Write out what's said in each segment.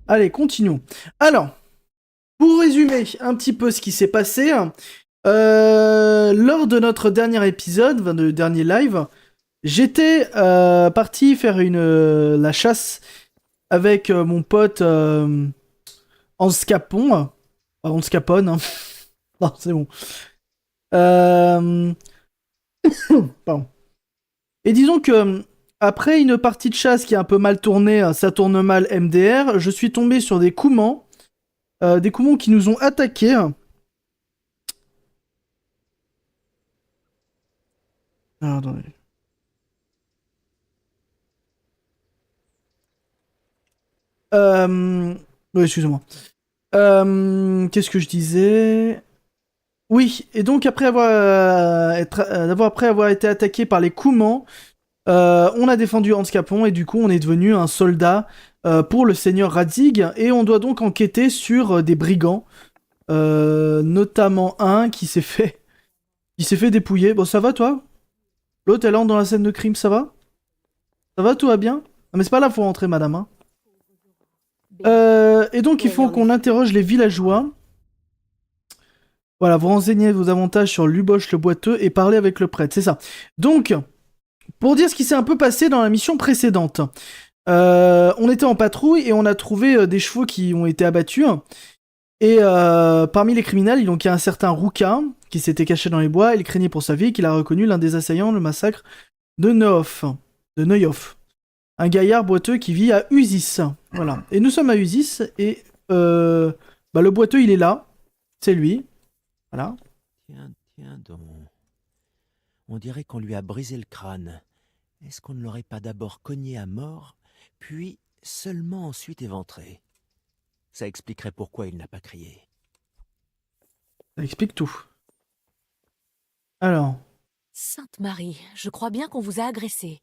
Allez, continuons. Alors, pour résumer un petit peu ce qui s'est passé, lors de notre dernier épisode, enfin, de dernier live, j'étais parti faire la chasse avec mon pote Hans Capon. Hans Capone, hein. Non, c'est bon. Euh, Pardon. Et disons que après une partie de chasse qui a un peu mal tourné, ça tourne mal MDR, je suis tombé sur des Koumans qui nous ont attaqués. Ah, attendez. Euh... Oui, excusez-moi. Qu'est-ce que je disais? Oui, et donc après avoir été attaqué par les Koumans, on a défendu Hans Capon et du coup on est devenu un soldat pour le seigneur Radzig et on doit donc enquêter sur des brigands, notamment un qui s'est fait dépouiller. Bon, ça va toi? L'autre elle entre dans la scène de crime, ça va? Ça va, tout va bien? Ah, mais c'est pas là faut rentrer, madame. Hein. Et donc il Oui, faut en qu'on effet. interroge les villageois. Voilà, vous renseignez vos avantages sur Luboche le boiteux et parlez avec le prêtre, c'est ça. Donc, pour dire ce qui s'est un peu passé dans la mission précédente, on était en patrouille et on a trouvé des chevaux qui ont été abattus. Et parmi les criminels, donc, il y a un certain Rouka qui s'était caché dans les bois. Il craignait pour sa vie et qu'il a reconnu l'un des assaillants, le massacre de Neuf, de Neuhoff. Un gaillard boiteux qui vit à Usis. Voilà. Et nous sommes à Usis et le boiteux, il est là. C'est lui. Voilà. Tiens, tiens donc. On dirait qu'on lui a brisé le crâne. Est-ce qu'on ne l'aurait pas d'abord cogné à mort, puis seulement ensuite éventré? Ça expliquerait pourquoi il n'a pas crié. Ça explique tout. Alors. Sainte Marie, je crois bien qu'on vous a agressé.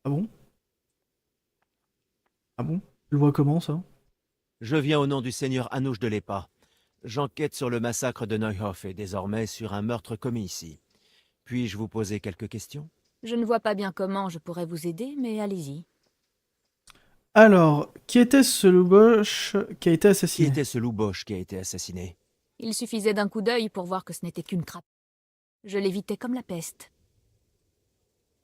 Ah bon? Ah bon? Tu le vois comment, ça? Je viens au nom du seigneur Anouche de l'Épa. J'enquête sur le massacre de Neuhoff et désormais sur un meurtre commis ici. Puis-je vous poser quelques questions? Je ne vois pas bien comment je pourrais vous aider, mais allez-y. Alors, qui était ce louboche qui a été Qui assassiné? était ce louboche qui a été assassiné? Il suffisait d'un coup d'œil pour voir que ce n'était qu'une crape. Je l'évitais comme la peste.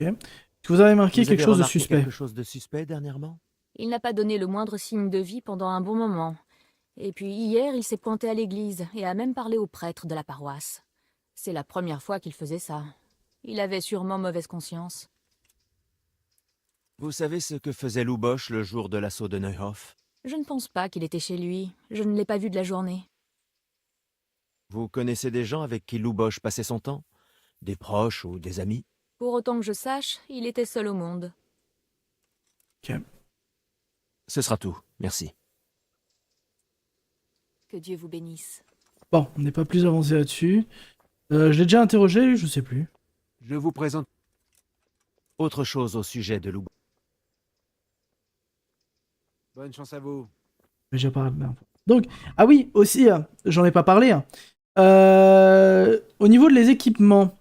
Ok. Est-ce que vous avez marqué Vous quelque avez chose de remarqué suspect? quelque chose de suspect dernièrement? Il n'a pas donné le moindre signe de vie pendant un bon moment. Et puis hier, il s'est pointé à l'église et a même parlé au prêtre de la paroisse. C'est la première fois qu'il faisait ça. Il avait sûrement mauvaise conscience. Vous savez ce que faisait Louboche le jour de l'assaut de Neuhoff? Je ne pense pas qu'il était chez lui. Je ne l'ai pas vu de la journée. Vous connaissez des gens avec qui Louboche passait son temps? Des proches ou des amis? Pour autant que je sache, il était seul au monde. Ok. Ce sera tout, merci. Que Dieu vous bénisse. Bon, on n'est pas plus avancé là-dessus. Je l'ai déjà interrogé, je sais plus. Je vous présente autre chose au sujet de Louboche. Bonne chance à vous. J'ai déjà parlé. Merde. Donc, ah oui, aussi, j'en ai pas parlé. Hein. Au niveau de les équipements,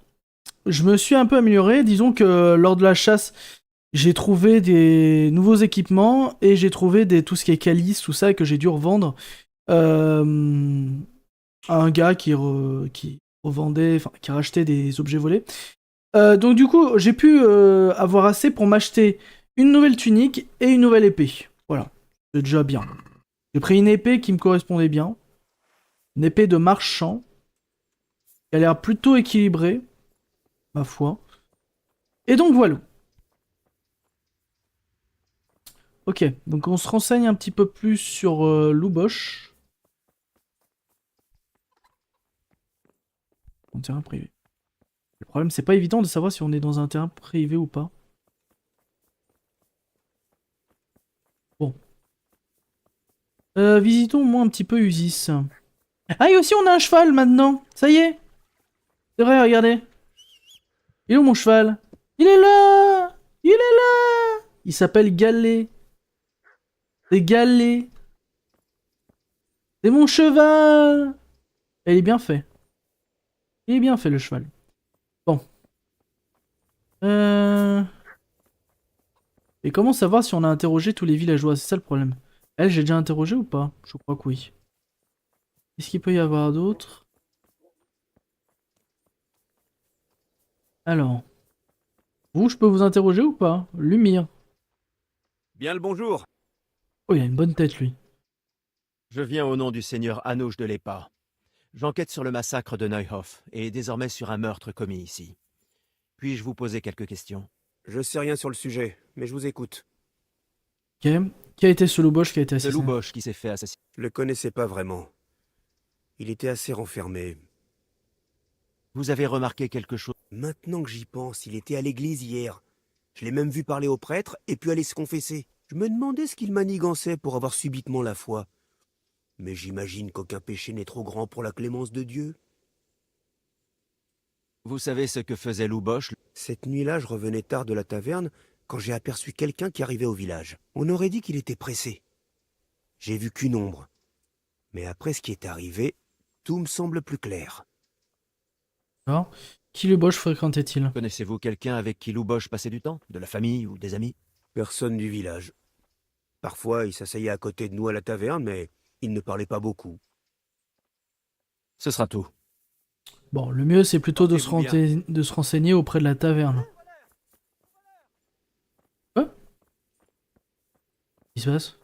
je me suis un peu amélioré. Disons que lors de la chasse, j'ai trouvé des nouveaux équipements et j'ai trouvé tout ce qui est calice, tout ça, que j'ai dû revendre euh, à un gars qui revendait, enfin, qui rachetait des objets volés. Donc du coup, j'ai pu avoir assez pour m'acheter une nouvelle tunique et une nouvelle épée. Voilà, c'est déjà bien. J'ai pris une épée qui me correspondait bien, une épée de marchand, qui a l'air plutôt équilibrée, ma foi. Et donc voilà. Ok, donc on se renseigne un petit peu plus sur Louboche. En terrain privé. Le problème, c'est pas évident de savoir si on est dans un terrain privé ou pas. Bon. Visitons au moins un petit peu Usis. Ah, et aussi on a un cheval maintenant. Ça y est. C'est vrai, regardez. Il est où mon cheval? Il est là. Il est là. Il s'appelle Galet. C'est Galet. C'est mon cheval. Et il est bien fait. Il est bien fait le cheval. Bon. Euh... Et comment savoir si on a interrogé tous les villageois? C'est ça le problème. Elle, j'ai déjà interrogé ou pas? Je crois que oui. Qu'est-ce qu'il peut y avoir d'autre? Alors, vous, je peux vous interroger ou pas? Lumire. Bien le bonjour. Oh, il a une bonne tête, lui. Je viens au nom du seigneur Anouche de l'Épa. J'enquête sur le massacre de Neuhoff et désormais sur un meurtre commis ici. Puis-je vous poser quelques questions? Je sais rien sur le sujet, mais je vous écoute. Ok. Qui a été ce louboche qui a été Ce assassiné? louboche qui s'est fait assassiner. Je le connaissais pas vraiment. Il était assez renfermé. Vous avez remarqué quelque chose? Maintenant que j'y pense, il était à l'église hier. Je l'ai même vu parler au prêtre et puis aller se confesser. Je me demandais ce qu'il manigançait pour avoir subitement la foi. Mais j'imagine qu'aucun péché n'est trop grand pour la clémence de Dieu. Vous savez ce que faisait Louboche? Cette nuit-là, je revenais tard de la taverne quand j'ai aperçu quelqu'un qui arrivait au village. On aurait dit qu'il était pressé. J'ai vu qu'une ombre. Mais après ce qui est arrivé, tout me semble plus clair. D'accord. Qui louboche fréquentait-il? Connaissez-vous quelqu'un avec qui Louboche passait du temps? De la famille ou des amis? Personne du village. Parfois, il s'asseyait à côté de nous à la taverne, mais il ne parlait pas beaucoup. Ce sera tout. Bon, le mieux, c'est plutôt de Portez-vous de se renseigner auprès de la taverne. Quoi? Qu'est-ce qui se passe?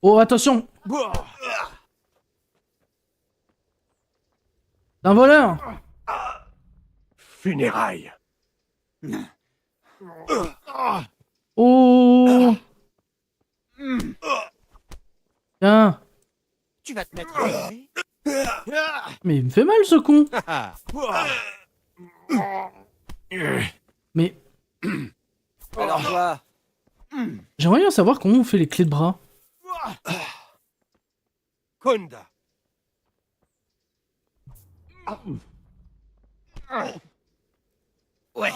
Oh, attention! C'est un voleur! Funérailles. Oh! Tiens! Tu vas te mettre Mais il me fait mal, ce con! Mais Alors quoi? j'aimerais bien savoir comment on fait les clés de bras. Konda. Ouais.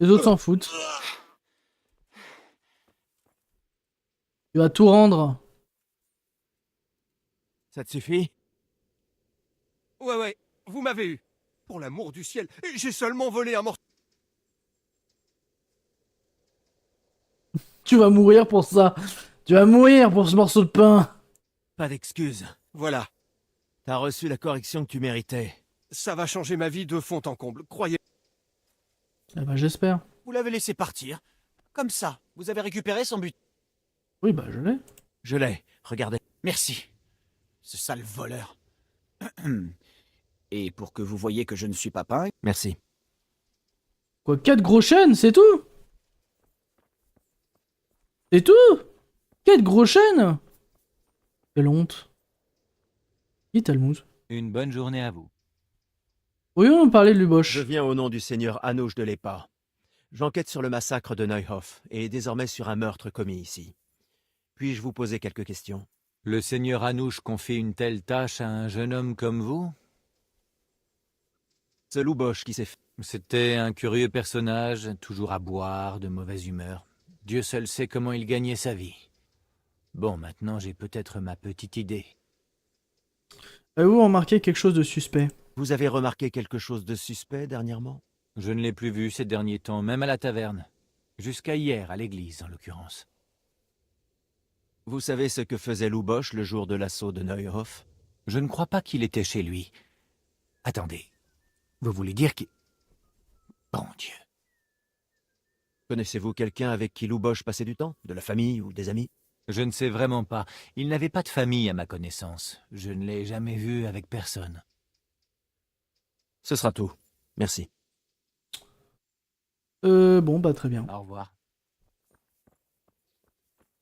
Les autres s'en foutent. Tu vas tout rendre. Ça te suffit? Ouais, vous m'avez eu. Pour l'amour du ciel, j'ai seulement volé un morceau. Tu vas mourir pour ça. Tu vas mourir pour ce morceau de pain. Pas d'excuses. Voilà, T'as reçu la correction que tu méritais. ça va changer ma vie de fond en comble, croyez. Eh ben, j'espère. Vous l'avez laissé partir. Comme ça, vous avez récupéré son but. Oui, bah, je l'ai. Je l'ai. Regardez. Merci, ce sale voleur. Et pour que vous voyez que je ne suis pas peint, Merci. Quoi, 4 gros chênes, c'est tout? C'est tout? 4 gros chênes? Quelle honte. Qui Talmouze? Une bonne journée à vous. Pourrions-nous parler de Je Luboche? viens au nom du seigneur Anouche de l'Épa. J'enquête sur le massacre de Neuhoff et désormais sur un meurtre commis ici. Puis-je vous poser quelques questions? Le seigneur Anouche confie une telle tâche à un jeune homme comme vous? Ce louboche qui s'est fait... C'était un curieux personnage, toujours à boire, de mauvaise humeur. Dieu seul sait comment il gagnait sa vie. Bon, maintenant j'ai peut-être ma petite idée. Avez-vous remarqué quelque chose de suspect? Vous avez remarqué quelque chose de suspect dernièrement? Je ne l'ai plus vu ces derniers temps, même à la taverne. Jusqu'à hier, à l'église en l'occurrence. Vous savez ce que faisait Louboche le jour de l'assaut de Neuhoff? Je ne crois pas qu'il était chez lui. Attendez, vous voulez dire qu'il... Bon Dieu. Connaissez-vous quelqu'un avec qui Louboche passait du temps? De la famille ou des amis? Je ne sais vraiment pas. Il n'avait pas de famille à ma connaissance. Je ne l'ai jamais vu avec personne. Ce sera tout. Merci. Bon, bah, très bien. Au revoir.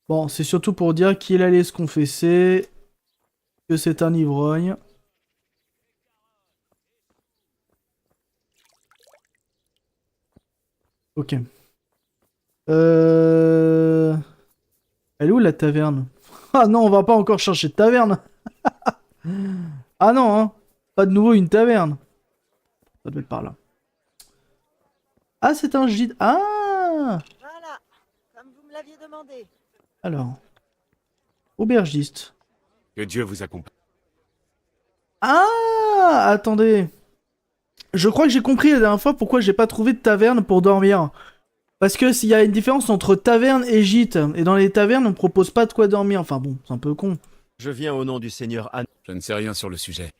Bon, c'est surtout pour dire qu'il allait se confesser, que c'est un ivrogne. Ok. Elle est où la taverne? Ah non, on va pas encore chercher de taverne. Ah non, hein. Pas de nouveau une taverne. Ça doit être par là. Ah, c'est un gîte. Ah! Voilà, comme vous me l'aviez demandé. Alors. Aubergiste. Que Dieu vous accompagne. Ah! Attendez. Je crois que j'ai compris la dernière fois pourquoi j'ai pas trouvé de taverne pour dormir. Parce que s'il y a une différence entre taverne et gîte, et dans les tavernes on propose pas de quoi dormir, enfin bon, c'est un peu con. Je viens au nom du seigneur Anne. Je ne sais rien sur le sujet.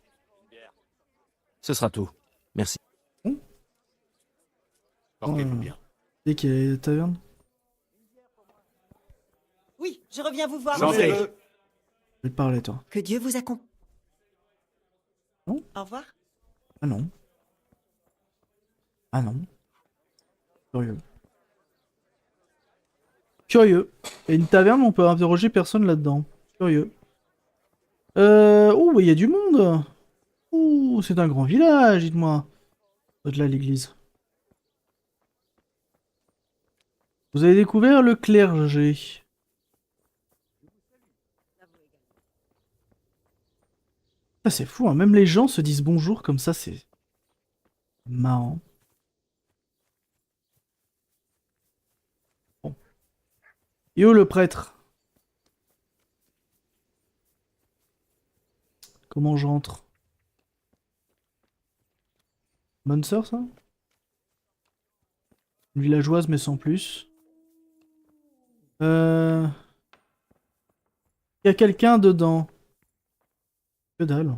Ce sera tout. Merci. Portez-vous bien. Dès qu'il y a des tavernes. Oui, je reviens vous voir. Santé. Je vais te parler toi. Que Dieu vous accompagne. Non. Au revoir. Ah non. Ah non. Curieux. Curieux. Et une taverne, on peut interroger personne là-dedans. Curieux. Oh, il y a du monde. Ouh, c'est un grand village, dites-moi. Au-delà de l'église. Vous avez découvert le clergé. Ah, c'est fou, hein. Même les gens se disent bonjour comme ça, c'est marrant. Bon. Et où le prêtre? Comment je rentre? Bonne sœur, ça? Une villageoise, mais sans plus. Il y a quelqu'un dedans. Que dalle.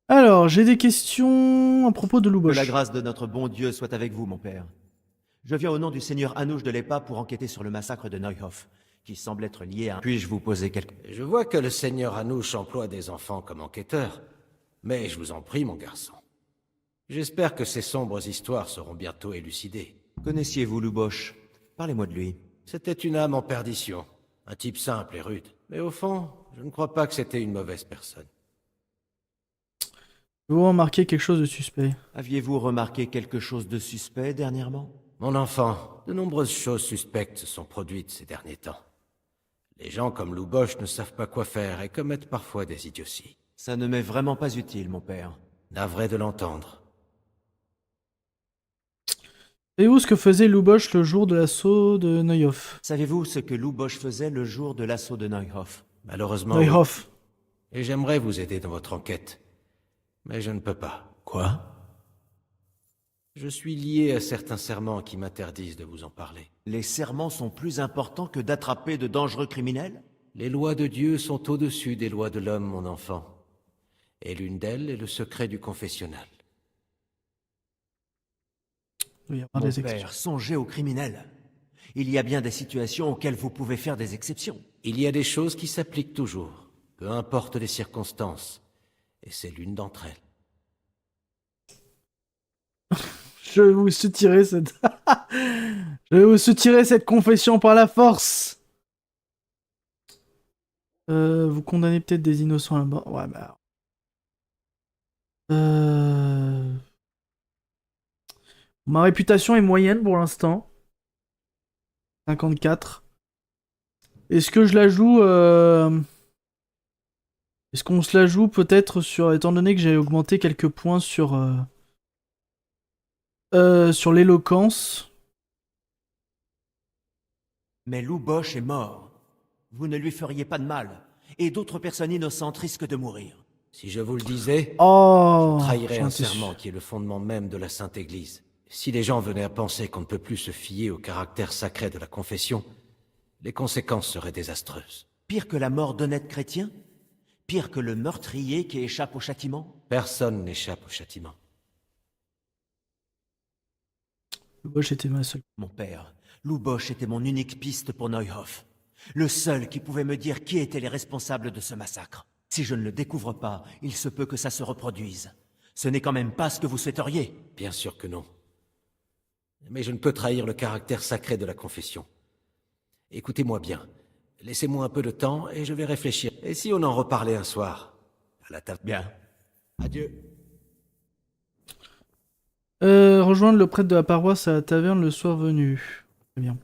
Alors, j'ai des questions à propos de Que Louboche. la grâce de notre bon Dieu soit avec vous, mon père. Je viens au nom du seigneur Anouche de l'Épa pour enquêter sur le massacre de Neuhof, qui semble être lié à... Puis-je vous poser quelques... Je vois que le seigneur Anouche emploie des enfants comme enquêteurs. Mais je vous en prie, mon garçon. J'espère que ces sombres histoires seront bientôt élucidées. Connaissiez-vous Louboche? Parlez-moi de lui. C'était une âme en perdition. Un type simple et rude. Mais au fond, je ne crois pas que c'était une mauvaise personne. Vous remarquez quelque chose de suspect? Aviez-vous remarqué quelque chose de suspect dernièrement? Mon enfant, de nombreuses choses suspectes se sont produites ces derniers temps. Les gens comme Louboche ne savent pas quoi faire et commettent parfois des idioties. Ça ne m'est vraiment pas utile, mon père. Navré de l'entendre. Savez-vous ce que faisait Louboche le jour de l'assaut de Neuhof? Savez-vous ce que Louboche faisait le jour de l'assaut de Neuhof? Malheureusement, oui. Neuhof. Et j'aimerais vous aider dans votre enquête. Mais je ne peux pas. Quoi? Je suis lié à certains serments qui m'interdisent de vous en parler. Les serments sont plus importants que d'attraper de dangereux criminels? Les lois de Dieu sont au-dessus des lois de l'homme, mon enfant. Et l'une d'elles est le secret du confessionnal. Il doit y avoir Mon des père, songez aux criminels. Il y a bien des situations auxquelles vous pouvez faire des exceptions. Il y a des choses qui s'appliquent toujours, peu importe les circonstances. Et c'est l'une d'entre elles. Je vais vous soutirer cette... Je vais vous soutirer cette confession par la force. Vous condamnez peut-être des innocents là-bas. Ouais, bah... Ma réputation est moyenne pour l'instant. 54. Est-ce que je la joue... Est-ce qu'on se la joue peut-être sur... Étant donné que j'ai augmenté quelques points sur l'éloquence. Mais Louboche est mort. Vous ne lui feriez pas de mal. Et d'autres personnes innocentes risquent de mourir. Si je vous le disais, Oh, je trahirais un j'en étais sûr. serment qui est le fondement même de la Sainte Église. Si les gens venaient à penser qu'on ne peut plus se fier au caractère sacré de la confession, les conséquences seraient désastreuses. Pire que la mort d'honnêtes chrétiens? Pire que le meurtrier qui échappe au châtiment? Personne n'échappe au châtiment. Louboche était ma seule. Mon père, Louboche était mon unique piste pour Neuhof. Le seul qui pouvait me dire qui étaient les responsables de ce massacre. Si je ne le découvre pas, il se peut que ça se reproduise. Ce n'est quand même pas ce que vous souhaiteriez. Bien sûr que non. Mais je ne peux trahir le caractère sacré de la confession. Écoutez-moi bien. Laissez-moi un peu de temps et je vais réfléchir. Et si on en reparlait un soir? À la table. Bien. Adieu. Rejoindre le prêtre de la paroisse à la taverne le soir venu. Très bien.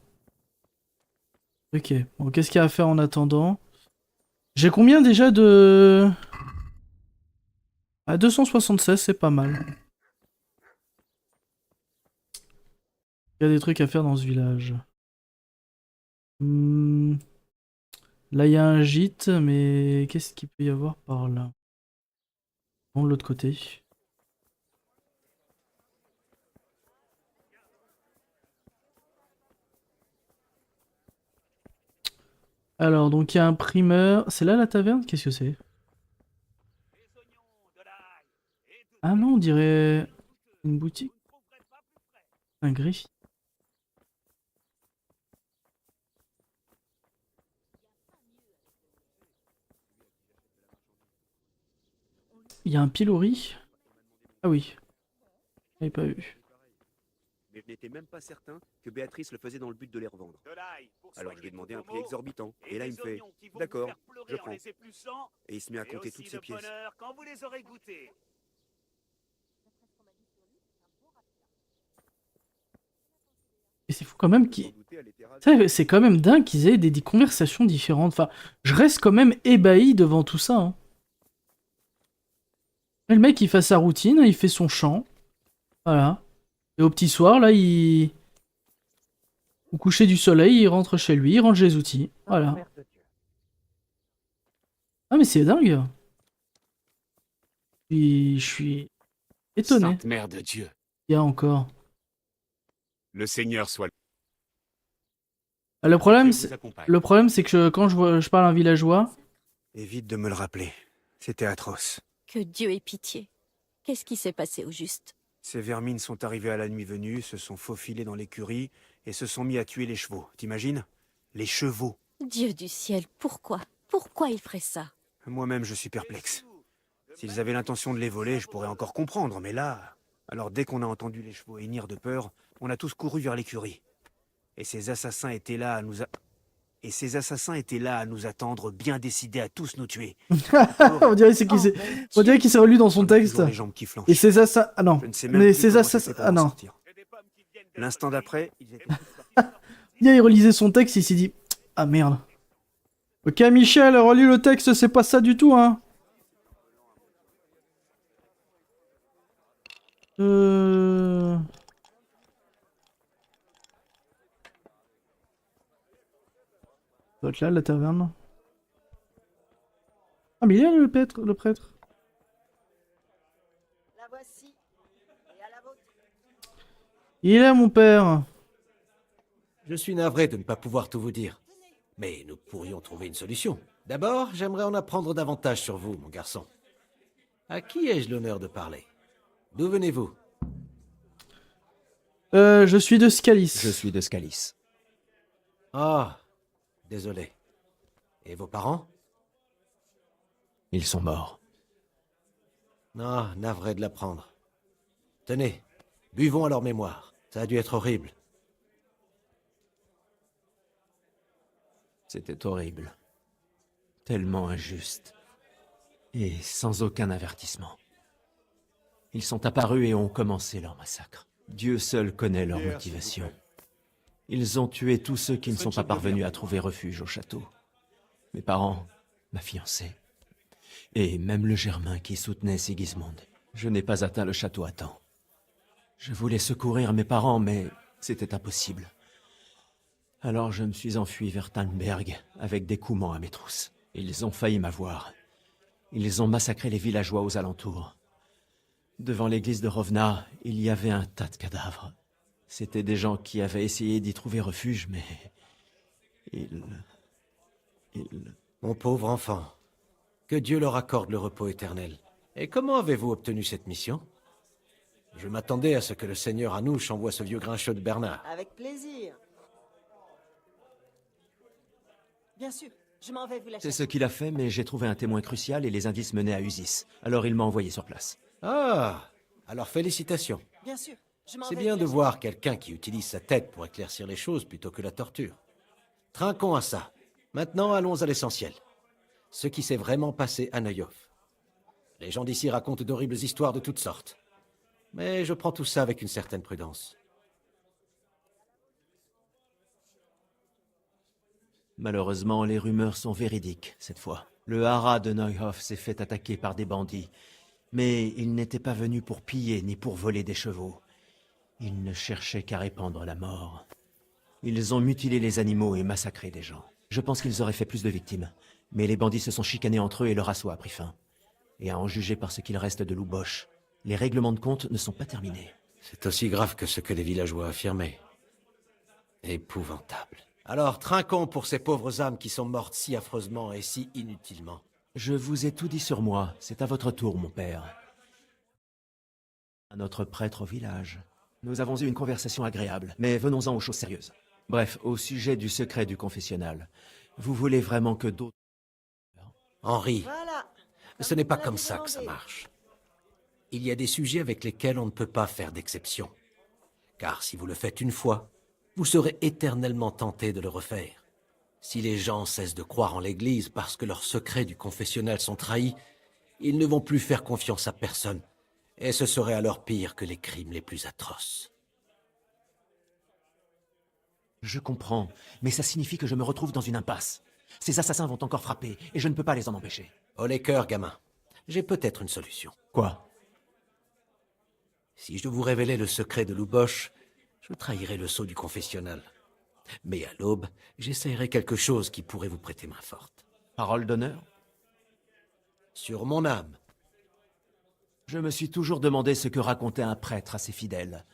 Ok. Bon, qu'est-ce qu'il y a à faire en attendant? J'ai combien déjà de... Ah, 276, c'est pas mal. Il y a des trucs à faire dans ce village. Hmm, Là, il y a un gîte, mais qu'est-ce qu'il peut y avoir par là? Bon, de l'autre côté. Alors, donc il y a un primeur. C'est là la taverne? Qu'est-ce que c'est? Ah non, on dirait une boutique. Un griffe. Il y a un pilori. Ah oui, j'avais pas vu. Mais je n'étais même pas certain que Béatrice le faisait dans le but de les revendre. Alors je lui ai demandé un prix exorbitant. Et là, il me fait « D'accord, je prends. » Et il se met à compter toutes ses pièces. Et c'est fou quand même qu'il... C'est quand même dingue qu'ils aient des conversations différentes. Enfin, je reste quand même ébahi devant tout ça. Hein. Et le mec, il fait sa routine, il fait son chant. Voilà. Et au petit soir, là, il... Au coucher du soleil, il rentre chez lui, il range les outils. Voilà. Ah mais c'est dingue. Je suis étonné. Sainte Mère de Dieu. Il y a encore. Le Seigneur soit Ah, Dieu vous le problème, c'est que quand je parle à un villageois, Évite de me le rappeler. C'était atroce. Que Dieu ait pitié. Qu'est-ce qui s'est passé au juste? Ces vermines sont arrivées à la nuit venue, se sont faufilés dans l'écurie et se sont mis à tuer les chevaux. T'imagines? Les chevaux. Dieu du ciel, pourquoi? Pourquoi il ferait ça? Moi-même, je suis perplexe. S'ils avaient l'intention de les voler, je pourrais encore comprendre, mais là... Alors dès qu'on a entendu les chevaux hennir de peur, on a tous couru vers l'écurie. Et ces assassins étaient là à nous attendre, bien décidés à tous nous tuer. on dirait on dirait qu'il s'est relu dans son On a texte. toujours les jambes qui flanchent. Et ces assassins... Ah non. Je ne sais même Mais plus ces comment assassins... j'ai fait pour Ah m'en non. sortir. L'instant d'après, ils étaient... Il relisait son texte, il s'est dit... Ah merde. Ok Michel, relis le texte, c'est pas ça du tout, hein. Ça doit être là, la taverne. Ah mais il est là, le prêtre. La voici. Et à la vôtre. Il est là, mon père. Je suis navré de ne pas pouvoir tout vous dire. Mais nous pourrions trouver une solution. D'abord, j'aimerais en apprendre davantage sur vous, mon garçon. À qui ai-je l'honneur de parler? D'où venez-vous? Je suis de Scalis. Je suis de Scalis. Ah, désolé. Et vos parents? Ils sont morts. Ah, navré de l'apprendre. Tenez, buvons à leur mémoire. Ça a dû être horrible. C'était horrible. Tellement injuste. Et sans aucun avertissement. Ils sont apparus et ont commencé leur massacre. Dieu seul connaît leur motivation. Ils ont tué tous ceux qui ne sont pas parvenus à trouver refuge au château. Mes parents, ma fiancée, et même le Germain qui soutenait Sigismund. Je n'ai pas atteint le château à temps. Je voulais secourir mes parents, mais c'était impossible. Alors je me suis enfui vers Tannberg, avec des Coumans à mes trousses. Ils ont failli m'avoir. Ils ont massacré les villageois aux alentours. Devant l'église de Rovna, il y avait un tas de cadavres. C'étaient des gens qui avaient essayé d'y trouver refuge, mais... Ils... Mon pauvre enfant, que Dieu leur accorde le repos éternel. Et comment avez-vous obtenu cette mission? Je m'attendais à ce que le Seigneur Anouche envoie ce vieux grincheux de Bernard. Avec plaisir. Bien sûr, je m'en vais vous la C'est ce chercher. qu'il a fait, mais j'ai trouvé un témoin crucial et les indices menaient à Usis. Alors il m'a envoyé sur place. Ah, alors félicitations. Bien sûr, je m'en C'est vais bien vous de la voir quelqu'un qui utilise sa tête pour éclaircir les choses plutôt que la torture. Trinquons à ça. Maintenant, allons à l'essentiel. Ce qui s'est vraiment passé à Neuhof. Les gens d'ici racontent d'horribles histoires de toutes sortes. Mais je prends tout ça avec une certaine prudence. Malheureusement, les rumeurs sont véridiques, cette fois. Le haras de Neuhof s'est fait attaquer par des bandits. Mais ils n'étaient pas venus pour piller ni pour voler des chevaux. Ils ne cherchaient qu'à répandre la mort. Ils ont mutilé les animaux et massacré des gens. Je pense qu'ils auraient fait plus de victimes. Mais les bandits se sont chicanés entre eux et leur assaut a pris fin. Et à en juger par ce qu'il reste de Louboche, les règlements de compte ne sont pas terminés. C'est aussi grave que ce que les villageois affirmaient. Épouvantable. Alors, trinquons pour ces pauvres âmes qui sont mortes si affreusement et si inutilement. Je vous ai tout dit sur moi. C'est à votre tour, mon père. À notre prêtre au village. Nous avons eu une conversation agréable, mais venons-en aux choses sérieuses. Bref, au sujet du secret du confessionnal. Vous voulez vraiment que d'autres... Henri, Voilà. ce n'est pas Vous comme l'aviez ça que ça demandé. marche. Il y a des sujets avec lesquels on ne peut pas faire d'exception. Car si vous le faites une fois, vous serez éternellement tenté de le refaire. Si les gens cessent de croire en l'Église parce que leurs secrets du confessionnal sont trahis, ils ne vont plus faire confiance à personne. Et ce serait alors pire que les crimes les plus atroces. Je comprends, mais ça signifie que je me retrouve dans une impasse. Ces assassins vont encore frapper, et je ne peux pas les en empêcher. Oh les cœurs, gamin. J'ai peut-être une solution. Quoi? Si je vous révélais le secret de Louboche, je trahirais le sceau du confessionnal. Mais à l'aube, j'essayerai quelque chose qui pourrait vous prêter main forte. Parole d'honneur? Sur mon âme. Je me suis toujours demandé ce que racontait un prêtre à ses fidèles.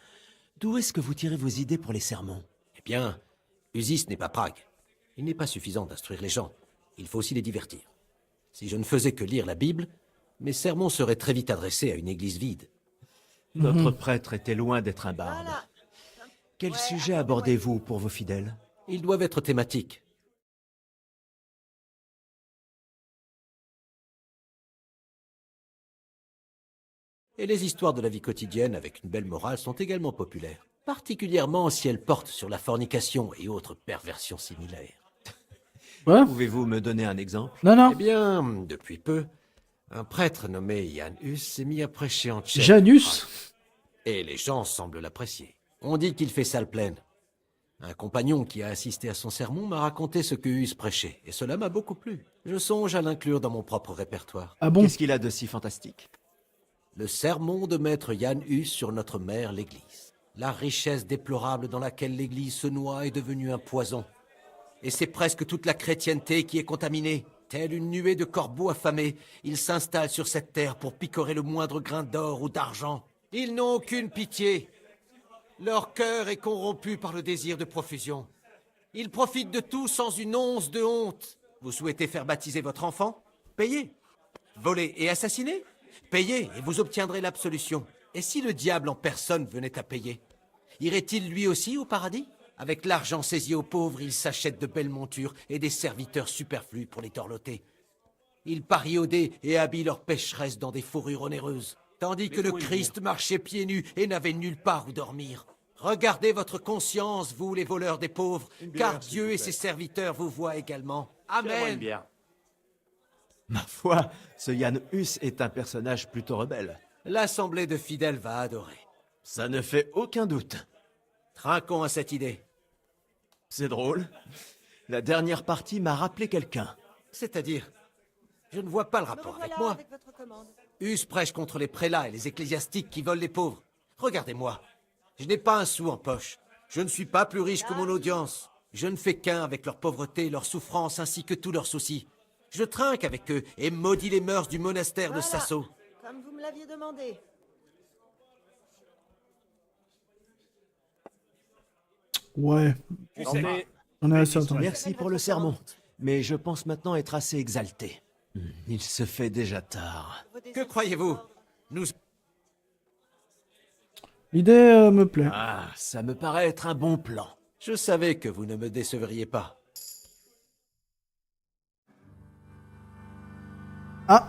D'où est-ce que vous tirez vos idées pour les sermons? Eh bien, Usis n'est pas Prague. Il n'est pas suffisant d'instruire les gens. Il faut aussi les divertir. Si je ne faisais que lire la Bible, mes sermons seraient très vite adressés à une église vide. Notre prêtre était loin d'être un barde. Voilà. Quel Ouais, sujet attendez-moi abordez-vous pour vos fidèles? Ils doivent être thématiques. Et les histoires de la vie quotidienne avec une belle morale sont également populaires, particulièrement si elles portent sur la fornication et autres perversions similaires. Ouais. Pouvez-vous me donner un exemple? Non, non. Eh bien, depuis peu, un prêtre nommé Jan Hus s'est mis à prêcher en tchèque. Janus. Et les gens semblent l'apprécier. On dit qu'il fait salle pleine. Un compagnon qui a assisté à son sermon m'a raconté ce que Hus prêchait, et cela m'a beaucoup plu. Je songe à l'inclure dans mon propre répertoire. Ah bon? Qu'est-ce qu'il a de si fantastique? Le sermon de maître Jan Hus sur notre mère, l'Église. La richesse déplorable dans laquelle l'Église se noie est devenue un poison. Et c'est presque toute la chrétienté qui est contaminée. Telle une nuée de corbeaux affamés, ils s'installent sur cette terre pour picorer le moindre grain d'or ou d'argent. Ils n'ont aucune pitié. Leur cœur est corrompu par le désir de profusion. Ils profitent de tout sans une once de honte. Vous souhaitez faire baptiser votre enfant? Payez. Voler et assassiner? Payez et vous obtiendrez l'absolution. Et si le diable en personne venait à payer? Irait-il lui aussi au paradis? Avec l'argent saisi aux pauvres, ils s'achètent de belles montures et des serviteurs superflus pour les dorloter. Ils parient au dé et habillent leurs pécheresses dans des fourrures onéreuses, tandis que le Christ marchait pieds nus et n'avait nulle part où dormir. Regardez votre conscience, vous les voleurs des pauvres, car Dieu et ses serviteurs vous voient également. Amen. Ma foi, ce Jan Hus est un personnage plutôt rebelle. L'assemblée de fidèles va adorer. Ça ne fait aucun doute. Trinquons à cette idée. C'est drôle. La dernière partie m'a rappelé quelqu'un. C'est-à-dire, je ne vois pas le Me rapport avec revoilà moi. avec votre commande. Hus prêche contre les prélats et les ecclésiastiques qui volent les pauvres. Regardez-moi. Je n'ai pas un sou en poche. Je ne suis pas plus riche que mon audience. Je ne fais qu'un avec leur pauvreté, leur souffrance ainsi que tous leurs soucis. Je trinque avec eux et maudis les mœurs du monastère de Voilà. Sasso. Comme vous me l'aviez demandé. Ouais. On est assez entendu. Merci pour le sermon. Mais je pense maintenant être assez exalté. Il se fait déjà tard. Que croyez-vous? Nous... L'idée me plaît. Ah, ça me paraît être un bon plan. Je savais que vous ne me décevriez pas. Ah.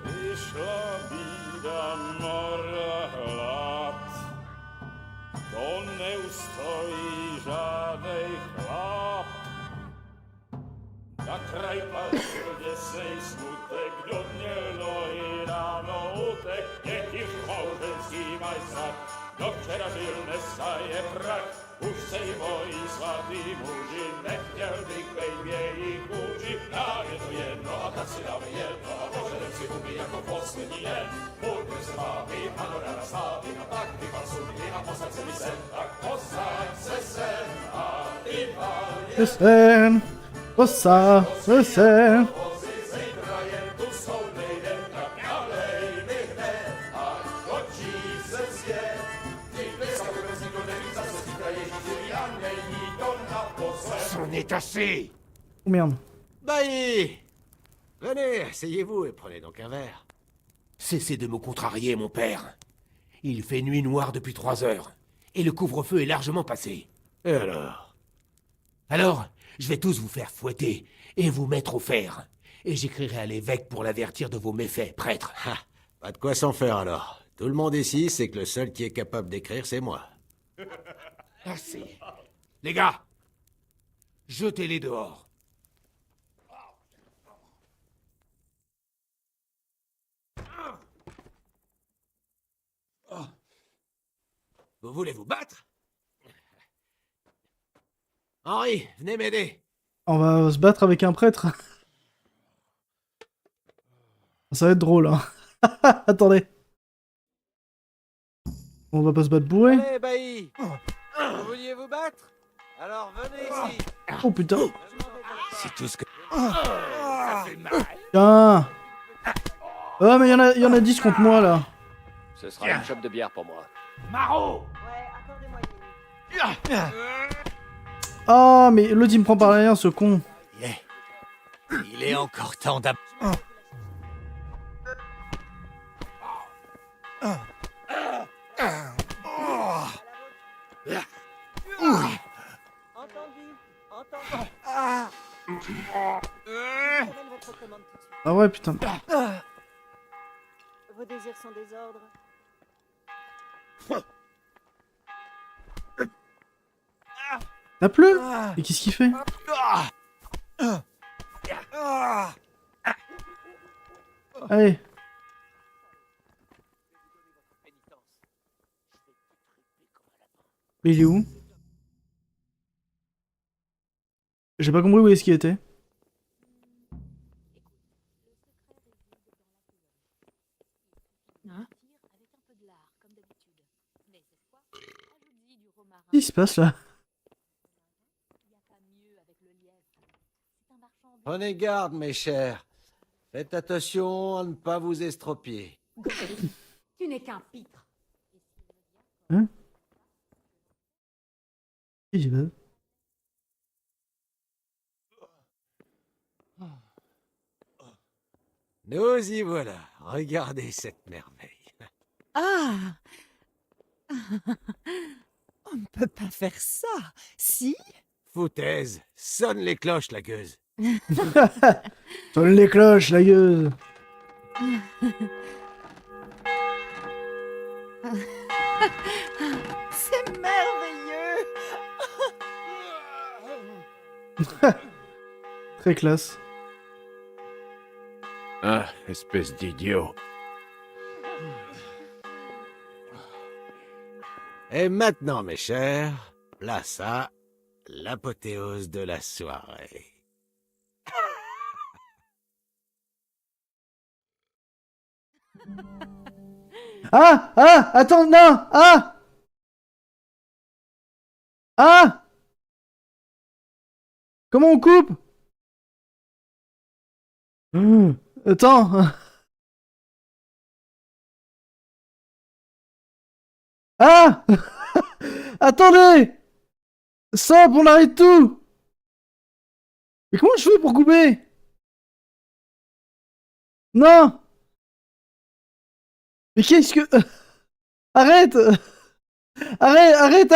Przyszła bida mora lat, to nie ustoi żadnej chlap. Na kraj patrzy, gdzie sej smutek dodnielo i rano utek, niech ich małżeński majsat, do wczoraj żylne staje prach. Už se i moji svatý muži nechtěl bych bejt v jejich kůži. Nám je to jedno a tak si dáme jedno a požadem si umí jako poslední jen. Budeme se bavit, ano ráda slávy a tak vypal sudy a posaď se mi sem. Tak posaď se sem a vypal Sen, osa, sen. zítra jen tu soudnej den, tak nalej mi hned, až točí se svět. Ty dneska vůbec nikdo neví, zase zítra je živý a není to naposled. Son est assez. Oh merde. Bailly! Venez, asseyez-vous et prenez donc un verre. Cessez de me contrarier, mon père. Il fait nuit noire depuis 3 heures. Et le couvre-feu est largement passé. Et alors? Alors, je vais tous vous faire fouetter et vous mettre au fer. Et j'écrirai à l'évêque pour l'avertir de vos méfaits, prêtre. Ah, pas de quoi s'en faire alors. Tout le monde ici sait que le seul qui est capable d'écrire, c'est moi. Assez. Les gars, jetez-les dehors. Vous voulez vous battre? Henri, venez m'aider. On va se battre avec un prêtre. Ça va être drôle, hein. Attendez. On va pas se battre bourré. Allez, Bailly! Vous vouliez vous battre? Alors venez ici. Oh putain. C'est tout ce que... Ça fait mal. Tiens. Oh mais y en a 10 contre moi là. Ce sera une chope de bière pour moi. Maro! Ouais, accordez-moi une minute. Oh mais l'autre il me prend par derrière ce con. Il est encore temps d'ab... Entendu. Je ramène votre commande tout de suite. Ah ouais putain. Vos désirs sont des ordres. Tape plus. Et qu'est-ce qu'il fait? Allez. Mais il est où? J'ai pas compris où est-ce qu'il était. Hein? Qu'est-ce qui se passe là? Prenez garde, mes chers. Faites attention à ne pas vous estropier. Tu n'es qu'un pitre. Hein? Qu'est-ce qui se passe? Nous y voilà. Regardez cette merveille. Ah! On ne peut pas faire ça, si? Foutaise. Sonne les cloches, la gueuse. Sonne les cloches, la gueule. C'est merveilleux! Très classe. Ah, espèce d'idiot. Et maintenant, mes chers, place à l'apothéose de la soirée. Ah! Ah! Attends, non! Ah! Ah! Comment on coupe? Attends. Ah! Attendez! Stop, on arrête tout! Mais comment je fais pour couper? Non! Mais qu'est-ce que... Arrête! Arrête!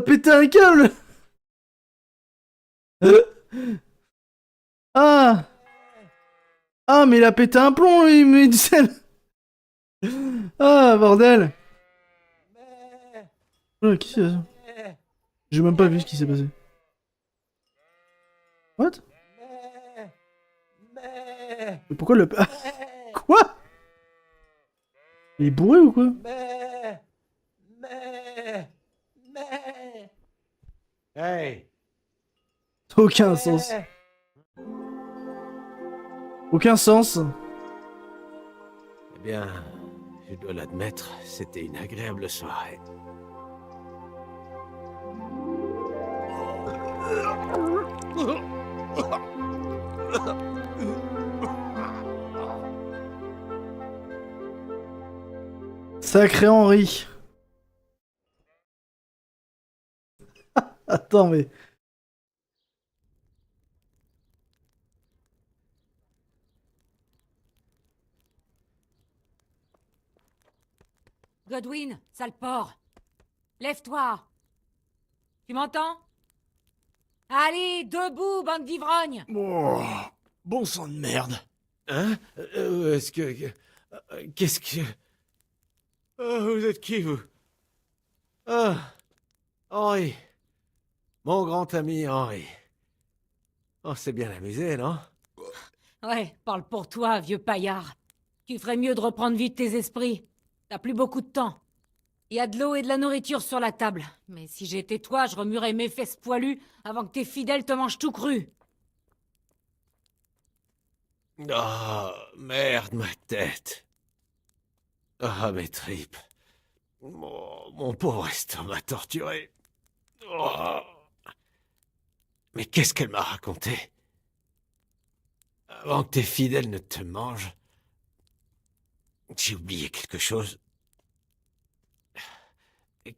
Péter un câble! Ah! Ah, mais il a pété un plomb, lui, mais Ah, bordel! Oh, qui c'est ça? J'ai même pas vu ce qui s'est passé. What? Mais pourquoi le... Quoi? Il est bourré ou quoi? Hey! Aucun sens. Aucun sens. Eh bien, je dois l'admettre, c'était une agréable soirée. Sacré Henri. Attends, mais... Godwin, sale porc. Lève-toi. Tu m'entends? Allez, debout, bande d'ivrognes. Oh, bon sang de merde. Hein? Est-ce que... Qu'est-ce que... vous êtes qui, vous? Ah, Henri. Mon grand ami Henri. On s'est bien amusé, non? Ouais, parle pour toi, vieux paillard. Tu ferais mieux de reprendre vite tes esprits. T'as plus beaucoup de temps. Il y a de l'eau et de la nourriture sur la table. Mais si j'étais toi, je remuerais mes fesses poilues avant que tes fidèles te mangent tout cru. Oh, merde, ma tête. Ah, mes tripes. Oh, mon pauvre estomac torturé. Oh. Mais qu'est-ce qu'elle m'a raconté? Avant que tes fidèles ne te mangent, j'ai oublié quelque chose.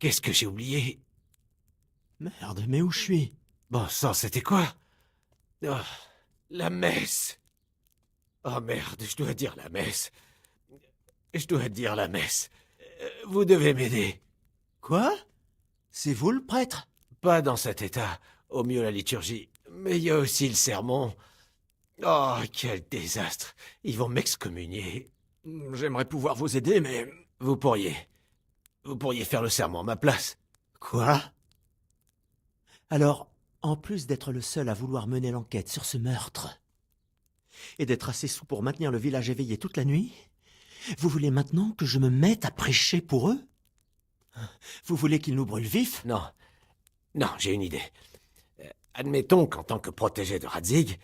Qu'est-ce que j'ai oublié? Merde, mais où je suis? Bon sang, c'était quoi? Oh, la messe. Oh merde, je dois dire la messe. Je dois dire la messe. Vous devez m'aider. Quoi? C'est vous le prêtre? Pas dans cet état. Au mieux la liturgie. Mais il y a aussi le sermon. Oh, quel désastre. Ils vont m'excommunier. J'aimerais pouvoir vous aider, mais... Vous pourriez. Vous pourriez faire le sermon à ma place. Quoi? Alors, en plus d'être le seul à vouloir mener l'enquête sur ce meurtre, et d'être assez saoul pour maintenir le village éveillé toute la nuit, vous voulez maintenant que je me mette à prêcher pour eux? Vous voulez qu'ils nous brûlent vifs? Non. Non, j'ai une idée. Admettons qu'en tant que protégé de Radzig,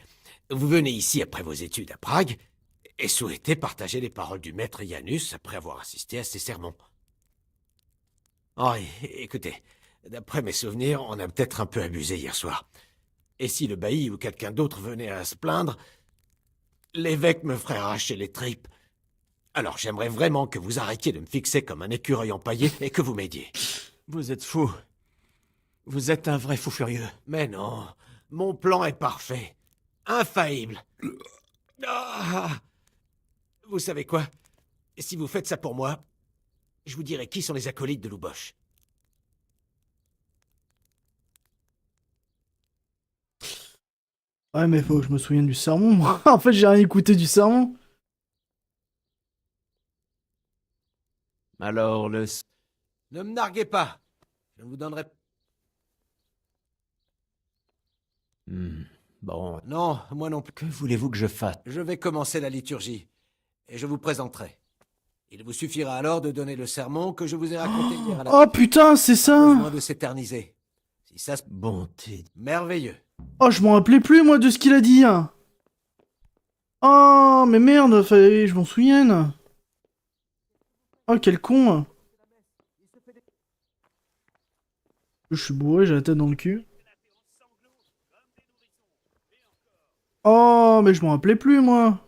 vous venez ici après vos études à Prague et souhaitez partager les paroles du maître Janus après avoir assisté à ses sermons. Oh, écoutez, d'après mes souvenirs, on a peut-être un peu abusé hier soir. Et si le bailli ou quelqu'un d'autre venait à se plaindre, l'évêque me ferait arracher les tripes. Alors j'aimerais vraiment que vous arrêtiez de me fixer comme un écureuil empaillé et que vous m'aidiez. Vous êtes fou. Vous êtes un vrai fou furieux. Mais non, mon plan est parfait. Infaillible. Ah. Vous savez quoi? Si vous faites ça pour moi, je vous dirai qui sont les acolytes de Louboche. Ouais, mais faut que je me souvienne du sermon, moi. En fait, j'ai rien écouté du sermon. Alors, le... Ne me narguez pas. Je ne vous donnerai... Bon... Non, moi non plus. Que voulez-vous que je fasse? Je vais commencer la liturgie, et je vous présenterai. Il vous suffira alors de donner le sermon que je vous ai raconté hier à la... Oh putain, c'est ça! Pas besoin de s'éterniser. Si ça se... Bonté... Merveilleux. Oh, je m'en rappelais plus, moi, de ce qu'il a dit. Oh, mais merde, fallait que je m'en souvienne. Oh, quel con. Je suis bourré, j'ai la tête dans le cul. Oh, mais je m'en rappelais plus, moi.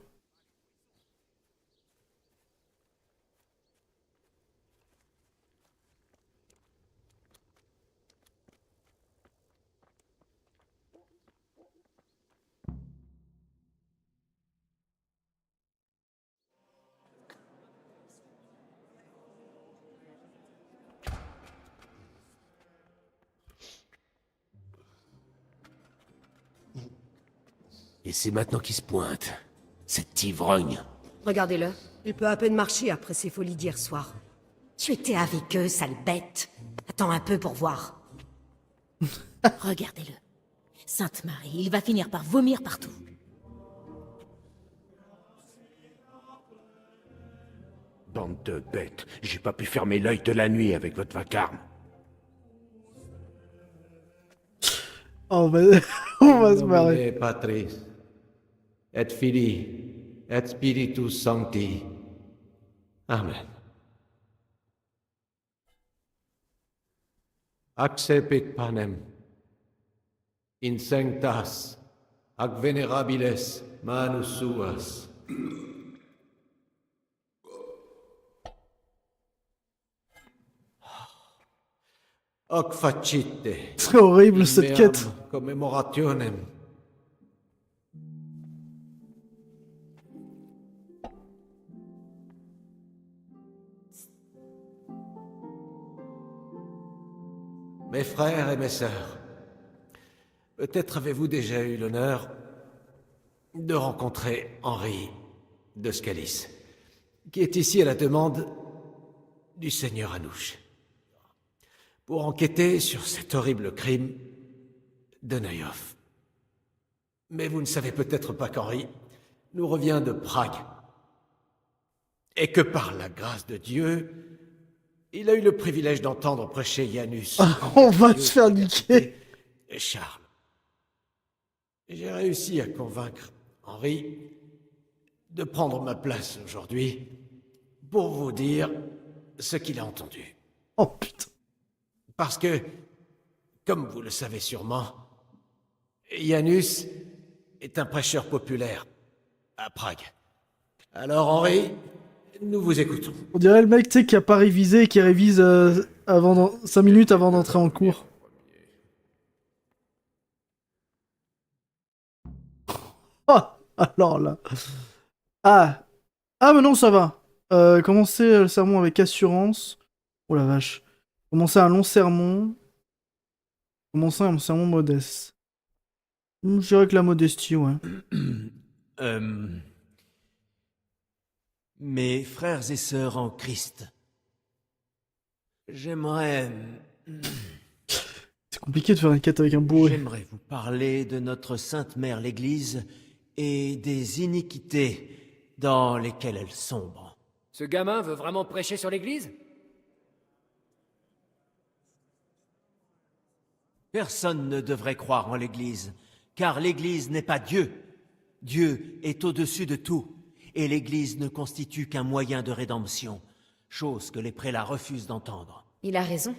Et c'est maintenant qu'il se pointe. Cet ivrogne. Regardez-le. Il peut à peine marcher après ses folies d'hier soir. Tu étais avec eux, sale bête. Attends un peu pour voir. Regardez-le. Sainte Marie, il va finir par vomir partout. Bande de bêtes, j'ai pas pu fermer l'œil de la nuit avec votre vacarme. Oh, on va se In marrer. nomine Patris, et Filii, et Spiritus Sancti. Amen. Accepit panem, in sanctas, ac venerabiles manus suas. Hoc facite. C'est horrible cette in quête. meam commemorationem. Mes frères et mes sœurs, peut-être avez-vous déjà eu l'honneur de rencontrer Henri de Scalis, qui est ici à la demande du seigneur Anouche, pour enquêter sur cet horrible crime de Neuhoff. Mais vous ne savez peut-être pas qu'Henri nous revient de Prague, et que par la grâce de Dieu, il a eu le privilège d'entendre prêcher Janus. On va se faire niquer. Et Charles. J'ai réussi à convaincre Henri de prendre ma place aujourd'hui pour vous dire ce qu'il a entendu. Oh putain. Parce que, comme vous le savez sûrement, Janus est un prêcheur populaire à Prague. Alors Henri, nous vous écoutons. On dirait le mec, tu sais, qui a pas révisé et qui révise 5 minutes avant d'entrer en cours. Ah, alors là. Ah. Ah, mais non, ça va. Commencer le sermon avec assurance. Oh la vache. Commencer un long sermon. Commencer un sermon modeste. Je dirais que la modestie, ouais. Mes frères et sœurs en Christ, j'aimerais C'est compliqué de faire une quête avec un bourré. J'aimerais vous parler de notre Sainte Mère l'Église et des iniquités dans lesquelles elle sombre. Ce gamin veut vraiment prêcher sur l'église? Personne ne devrait croire en l'Église, car l'Église n'est pas Dieu. Dieu est au-dessus de tout, et l'Église ne constitue qu'un moyen de rédemption, chose que les prélats refusent d'entendre. Il a raison.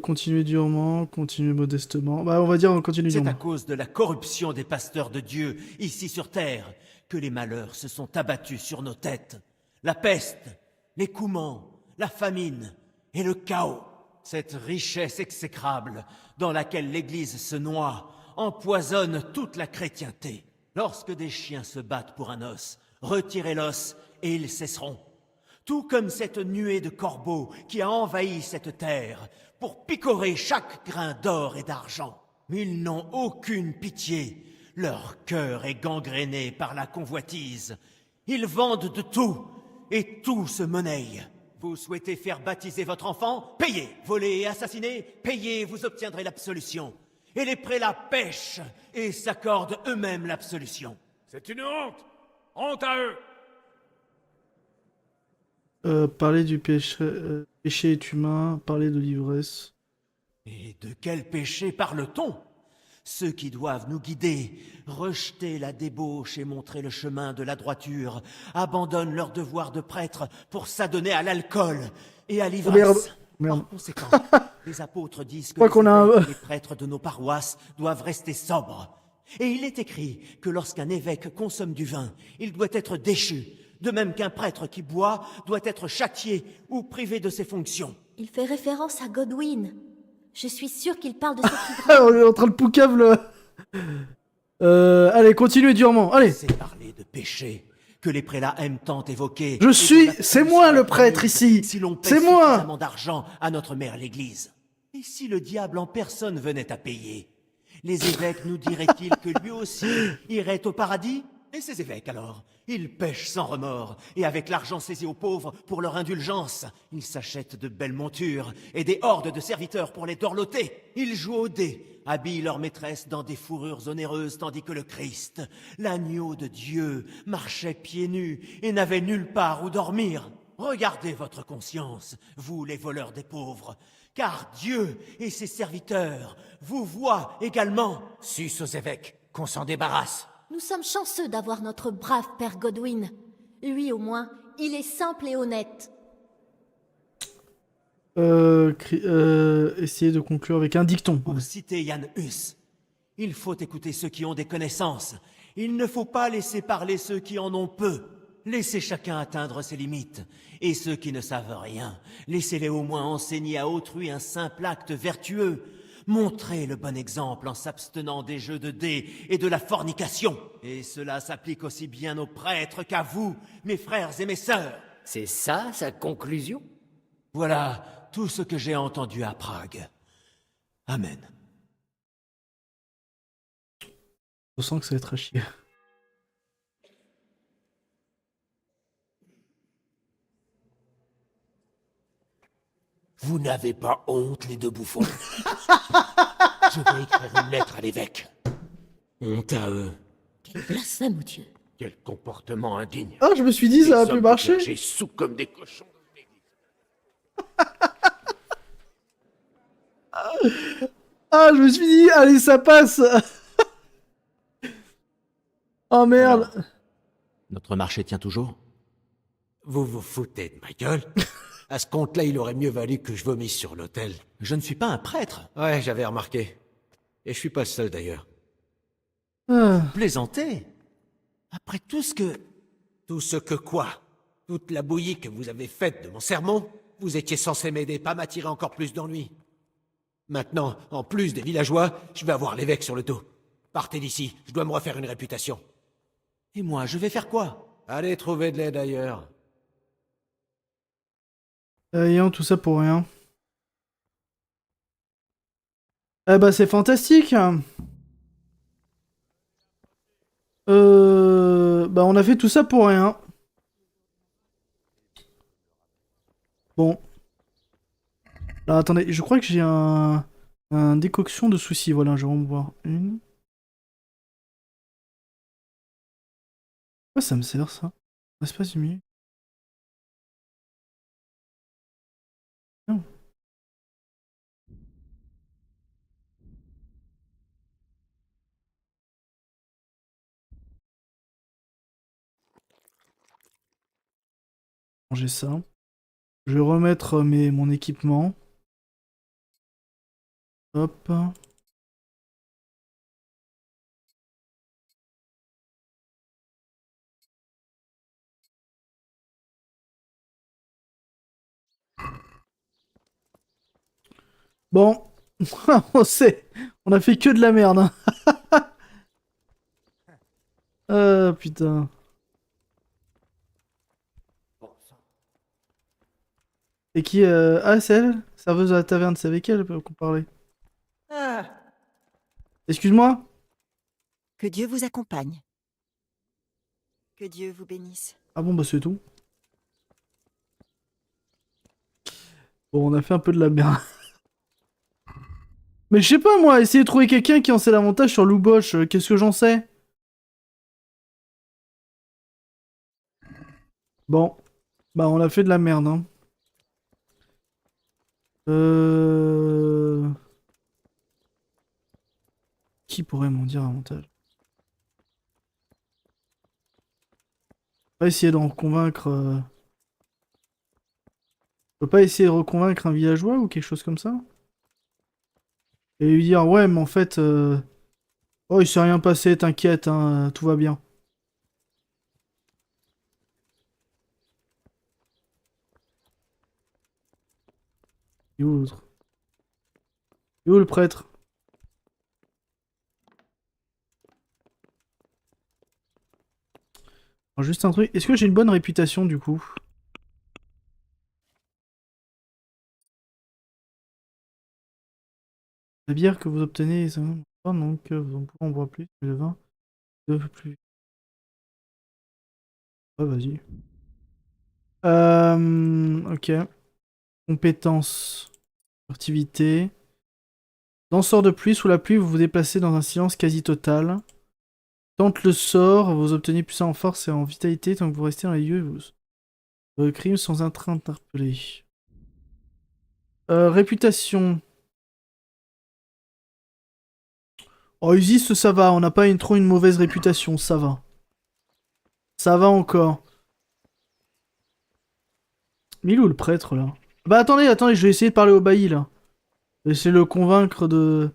Continuer durement, continuer modestement. Bah, on va dire continuer C'est à durement. cause de la corruption des pasteurs de Dieu, ici sur terre, que les malheurs se sont abattus sur nos têtes. La peste, l'écoulement, la famine et le chaos. Cette richesse exécrable dans laquelle l'Église se noie empoisonne toute la chrétienté. Lorsque des chiens se battent pour un os, retirez l'os et ils cesseront. Tout comme cette nuée de corbeaux qui a envahi cette terre pour picorer chaque grain d'or et d'argent. Ils n'ont aucune pitié. Leur cœur est gangréné par la convoitise. Ils vendent de tout et tout se monnaie. Vous souhaitez faire baptiser votre enfant? Payez. Voler et assassiner? Payez, vous obtiendrez l'absolution. Et les prélats pêchent et s'accordent eux-mêmes l'absolution. C'est une honte! Honte à eux! Parler du péché est humain, parler de l'ivresse. Et de quel péché parle-t-on? Ceux qui doivent nous guider, rejeter la débauche et montrer le chemin de la droiture, abandonnent leur devoir de prêtre pour s'adonner à l'alcool et à l'ivresse. Merde. Par conséquent, les apôtres disent que Crois qu'on a les prêtres de nos paroisses doivent rester sobres. Et il est écrit que lorsqu'un évêque consomme du vin, il doit être déchu, de même qu'un prêtre qui boit doit être châtié ou privé de ses fonctions. Il fait référence à Godwin. Je suis sûre qu'il parle de cette On est en train de poucave le... allez, continuez durement, allez. C'est parler de péché que les prélats aiment tant évoquer. C'est moi le prêtre ici. Si l'on paie C'est moi. suffisamment d'argent à notre mère l'Église. Et si le diable en personne venait à payer, les évêques nous diraient-ils que lui aussi irait au paradis? Et ces évêques alors? Ils pêchent sans remords, et avec l'argent saisi aux pauvres pour leur indulgence, ils s'achètent de belles montures et des hordes de serviteurs pour les dorloter. Ils jouent au dé, habillent leurs maîtresses dans des fourrures onéreuses, tandis que le Christ, l'agneau de Dieu, marchait pieds nus et n'avait nulle part où dormir. regardez votre conscience, vous les voleurs des pauvres, car Dieu et ses serviteurs vous voient également. Sus aux évêques, qu'on s'en débarrasse. Nous sommes chanceux d'avoir notre brave père Godwin. Lui, au moins, il est simple et honnête. Essayez de conclure avec un dicton. Pour citer Yann Hus, il faut écouter ceux qui ont des connaissances. Il ne faut pas laisser parler ceux qui en ont peu. Laissez chacun atteindre ses limites. Et ceux qui ne savent rien, laissez-les au moins enseigner à autrui un simple acte vertueux. Montrez le bon exemple en s'abstenant des jeux de dés et de la fornication. Et cela s'applique aussi bien aux prêtres qu'à vous, mes frères et mes sœurs. C'est ça, sa conclusion? Voilà tout ce que j'ai entendu à Prague. Amen. Je sens que ça va être à chier. Vous n'avez pas honte, les deux bouffons? Je vais écrire une lettre à l'évêque. Honte à eux. Quel blasphème, mon Dieu. Quel comportement indigne. Ah, je me suis dit, ça va plus marcher. J'ai sous comme des cochons. Ah, je me suis dit, allez, ça passe. Oh merde. Alors, notre marché tient toujours? Vous vous foutez de ma gueule? À ce compte-là, il aurait mieux valu que je vomisse sur l'autel. Je ne suis pas un prêtre. Ouais, j'avais remarqué. Et je suis pas le seul d'ailleurs. Plaisantez. Après tout ce que... Tout ce que quoi? Toute la bouillie que vous avez faite de mon sermon? Vous étiez censé m'aider, pas m'attirer encore plus d'ennuis. Maintenant, en plus des villageois, je vais avoir l'évêque sur le dos. Partez d'ici, je dois me refaire une réputation. Et moi, je vais faire quoi? Allez trouver de l'aide ailleurs. Ayant tout ça pour rien. Eh bah c'est fantastique. Bah on a fait tout ça pour rien. Bon. Alors attendez, je crois que j'ai un décoction de soucis. Voilà, je vais en boire une. Pourquoi ça me sert ça? Espace du milieu. Non. J'ai ça. Je vais remettre mon équipement. Hop. Bon. On sait. On a fait que de la merde. Hein. Putain. Et qui Ah, c'est elle? Serveuse de la taverne, c'est avec elle qu'on parlait. Ah, Excuse-moi? que Dieu vous accompagne. Que Dieu vous bénisse. Ah bon, bah c'est tout. Bon, on a fait un peu de la merde. Mais je sais pas, moi, essayer de trouver quelqu'un qui en sait davantage sur Louboche, qu'est-ce que j'en sais? Bon. Bah, on a fait de la merde, hein. Qui pourrait m'en dire davantage? On va essayer d'en convaincre... Je peux pas essayer de reconvaincre un villageois ou quelque chose comme ça? Et lui dire, ouais, mais en fait... Oh, il s'est rien passé, t'inquiète, hein, tout va bien. Et où l'autre? Et où le prêtre? Alors, juste un truc, est-ce que j'ai une bonne réputation du coup? La bière que vous obtenez, ça donc vous en pouvez en boire plus, mais le vin, deux fois plus. Ah, vas-y. Ok. Compétences. Furtivité. Danseur de pluie, sous la pluie, vous vous déplacez dans un silence quasi total. Tente le sort, vous obtenez plus en force et en vitalité tant que vous restez dans les lieux. Vous Crime sans être interpellé. Réputation. Oh, Isis, ça va. On n'a pas trop une mauvaise réputation. Ça va. Ça va encore. Mais il est où le prêtre, là? Bah, attendez, je vais essayer de parler au bailli, là. Je vais essayer de le convaincre de...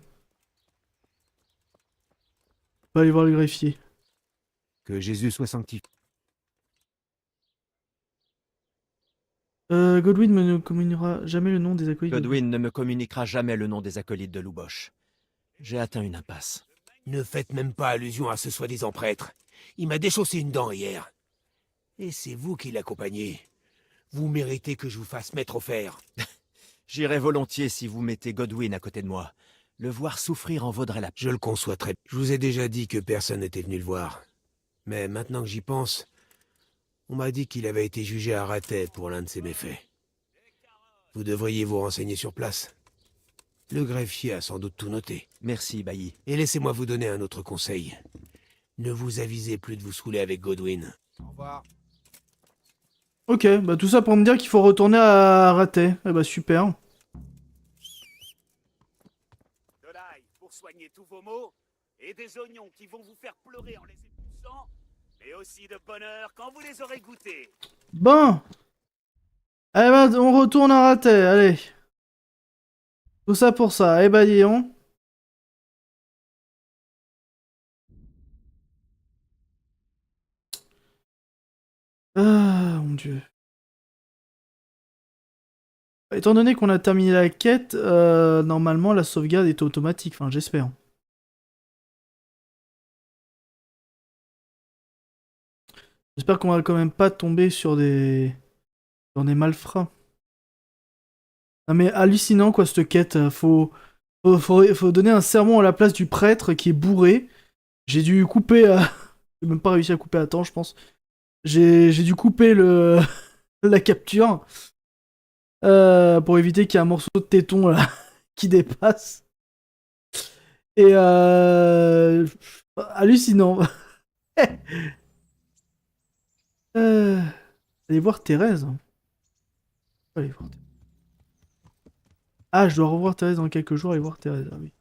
On va aller voir le greffier. Que Jésus soit sanctifié. Godwin ne communiquera jamais le nom des acolytes. Godwin ne me communiquera jamais le nom des acolytes de Louboche. J'ai atteint une impasse. Ne faites même pas allusion à ce soi-disant prêtre. Il m'a déchaussé une dent hier. Et c'est vous qui l'accompagnez. Vous méritez que je vous fasse mettre au fer. J'irai volontiers si vous mettez Godwin à côté de moi. Le voir souffrir en vaudrait la peine. Je le conçois très bien. Je vous ai déjà dit que personne n'était venu le voir. Mais maintenant que j'y pense, on m'a dit qu'il avait été jugé à Ratet pour l'un de ses méfaits. Vous devriez vous renseigner sur place. Le greffier a sans doute tout noté. Merci, bailli. Et laissez-moi vous donner un autre conseil. Ne vous avisez plus de vous saouler avec Godwin. Au revoir. Ok, bah tout ça pour me dire qu'il faut retourner à Ratet. Eh bah super. De l'ail pour soigner tous vos maux, et des oignons qui vont vous faire pleurer en les époussant, mais aussi de bonheur quand vous les aurez goûtés. Bon. Eh bah on retourne à Ratet, allez. Tout ça pour ça, eh bah disons. Ah mon dieu. Étant donné qu'on a terminé la quête, normalement la sauvegarde est automatique, enfin j'espère. J'espère qu'on va quand même pas tomber sur des malfrats. Non mais hallucinant quoi cette quête, faut donner un sermon à la place du prêtre qui est bourré. J'ai dû couper, j'ai même pas réussi à couper à temps je pense. J'ai dû couper la capture. Pour éviter qu'il y ait un morceau de téton là, qui dépasse. Et hallucinant. Allez voir Thérèse. Allez voir Thérèse. Ah, je dois revoir Thérèse dans quelques jours. Allez voir Thérèse. Ah oui.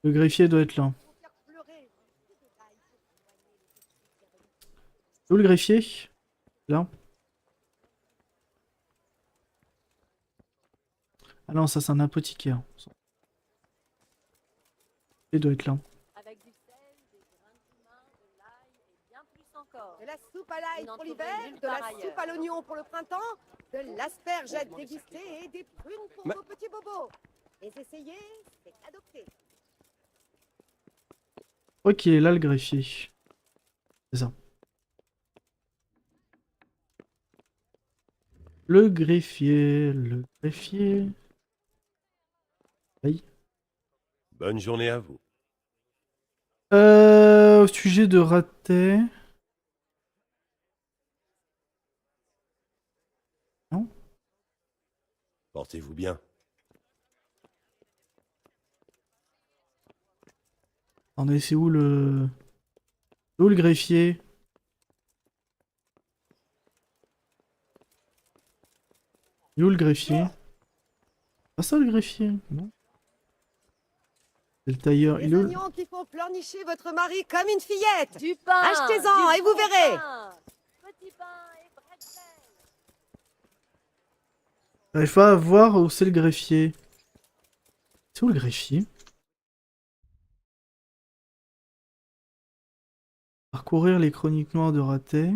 Le greffier doit être là. Où le greffier? Là. Ah non, ça c'est un apothicaire. Il doit être là. Avec du sel, des grains de cumin, de l'ail et bien plus encore. De la soupe à l'ail pour l'hiver, de la soupe à l'oignon pour le printemps, de l'aspergette dégustée et des prunes pour vos petits bobos. Les essayer, c'est adopté. Ok, là le greffier. C'est ça. Le greffier. Oui. Bonne journée à vous. Au sujet de Ratet. Non? Portez-vous bien. Attendez, c'est où le greffier? Il est où le greffier? Pas ça le greffier, non? C'est le tailleur, il est où? Des oignons qui font pleurnicher votre mari comme une fillette. Du pain. Achetez-en et vous verrez. Petit pain et bretzel. J'arrive pas à voir où c'est le greffier. C'est où le greffier? Parcourir les chroniques noires de Ratet.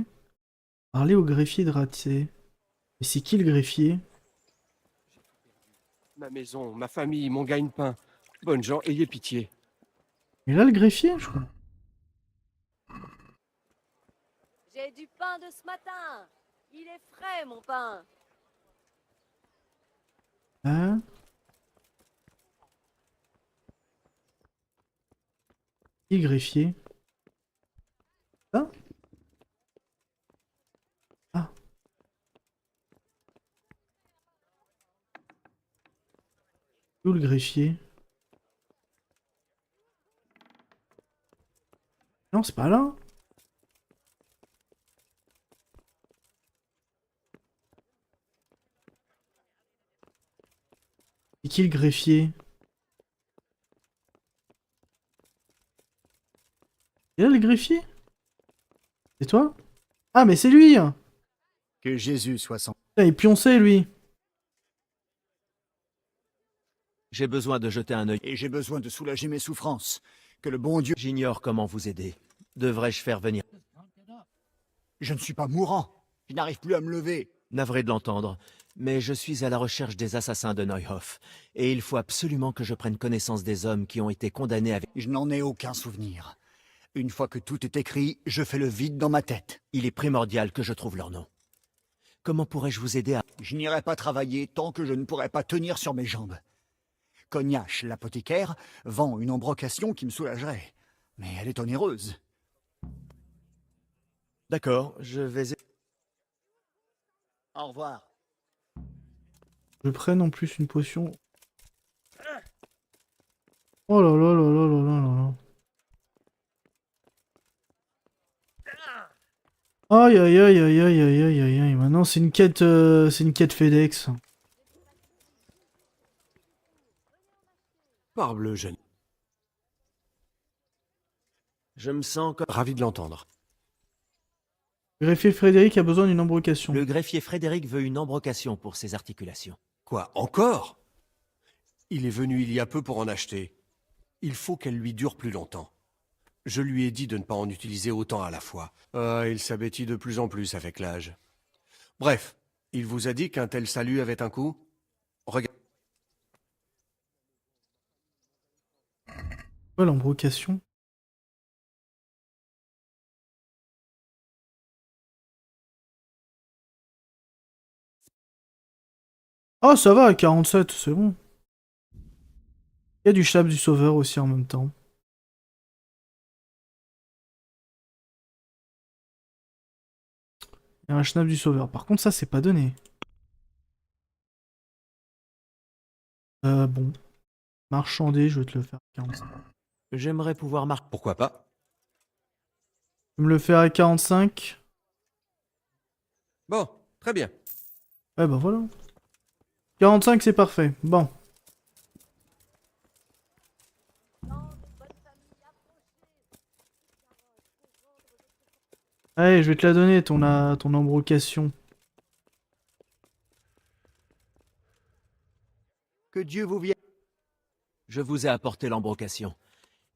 Parler au greffier de Ratet. Mais c'est qui le greffier? Ma maison, ma famille, mon gagne-pain. Bonnes gens, ayez pitié. Et là le greffier, je crois. J'ai du pain de ce matin. Il est frais, mon pain. Hein? Et greffier. Ça? Ah. Où le greffier? Non, c'est pas là. C'est qui le greffier? Et là le greffier? C'est toi? Ah mais c'est lui! Que Jésus soit sans... Il est pioncé lui. J'ai besoin de jeter un œil. Et j'ai besoin de soulager mes souffrances. Que le bon Dieu... J'ignore comment vous aider. Devrais-je faire venir... Je ne suis pas mourant. Je n'arrive plus à me lever. Navré de l'entendre, mais je suis à la recherche des assassins de Neuhoff. Et il faut absolument que je prenne connaissance des hommes qui ont été condamnés avec... Je n'en ai aucun souvenir. Une fois que tout est écrit, je fais le vide dans ma tête. Il est primordial que je trouve leur nom. Comment pourrais-je vous aider à... Je n'irai pas travailler tant que je ne pourrai pas tenir sur mes jambes. Cognache, l'apothicaire, vend une embrocation qui me soulagerait. Mais elle est onéreuse. D'accord, je vais... Au revoir. Je prenne en plus une potion. Oh là là là là là là là là. Aïe aïe aïe aïe aïe aïe aïe aïe aïe. Maintenant c'est une quête FedEx. Parbleu, jeune. Je me sens comme... Ravi de l'entendre. Le greffier Frédéric a besoin d'une embrocation. Le greffier Frédéric veut une embrocation pour ses articulations. Quoi, encore? Il est venu il y a peu pour en acheter. Il faut qu'elle lui dure plus longtemps. Je lui ai dit de ne pas en utiliser autant à la fois. Ah, il s'abêtit de plus en plus avec l'âge. Bref, il vous a dit qu'un tel salut avait un coût? Regarde. Ouais, l'embrocation. Oh, ça va, 47, c'est bon. Il y a du Schnapp du Sauveur aussi en même temps. Il y a un Schnapp du Sauveur. Par contre, ça, c'est pas donné. Bon. Marchander, je vais te le faire à 45. J'aimerais pouvoir marquer. Pourquoi pas? Je vais me le faire à 45. Bon, très bien. Ouais, bah voilà. 45, c'est parfait. Bon. Allez, je vais te la donner, ton embrocation. Que Dieu vous vienne. Je vous ai apporté l'embrocation.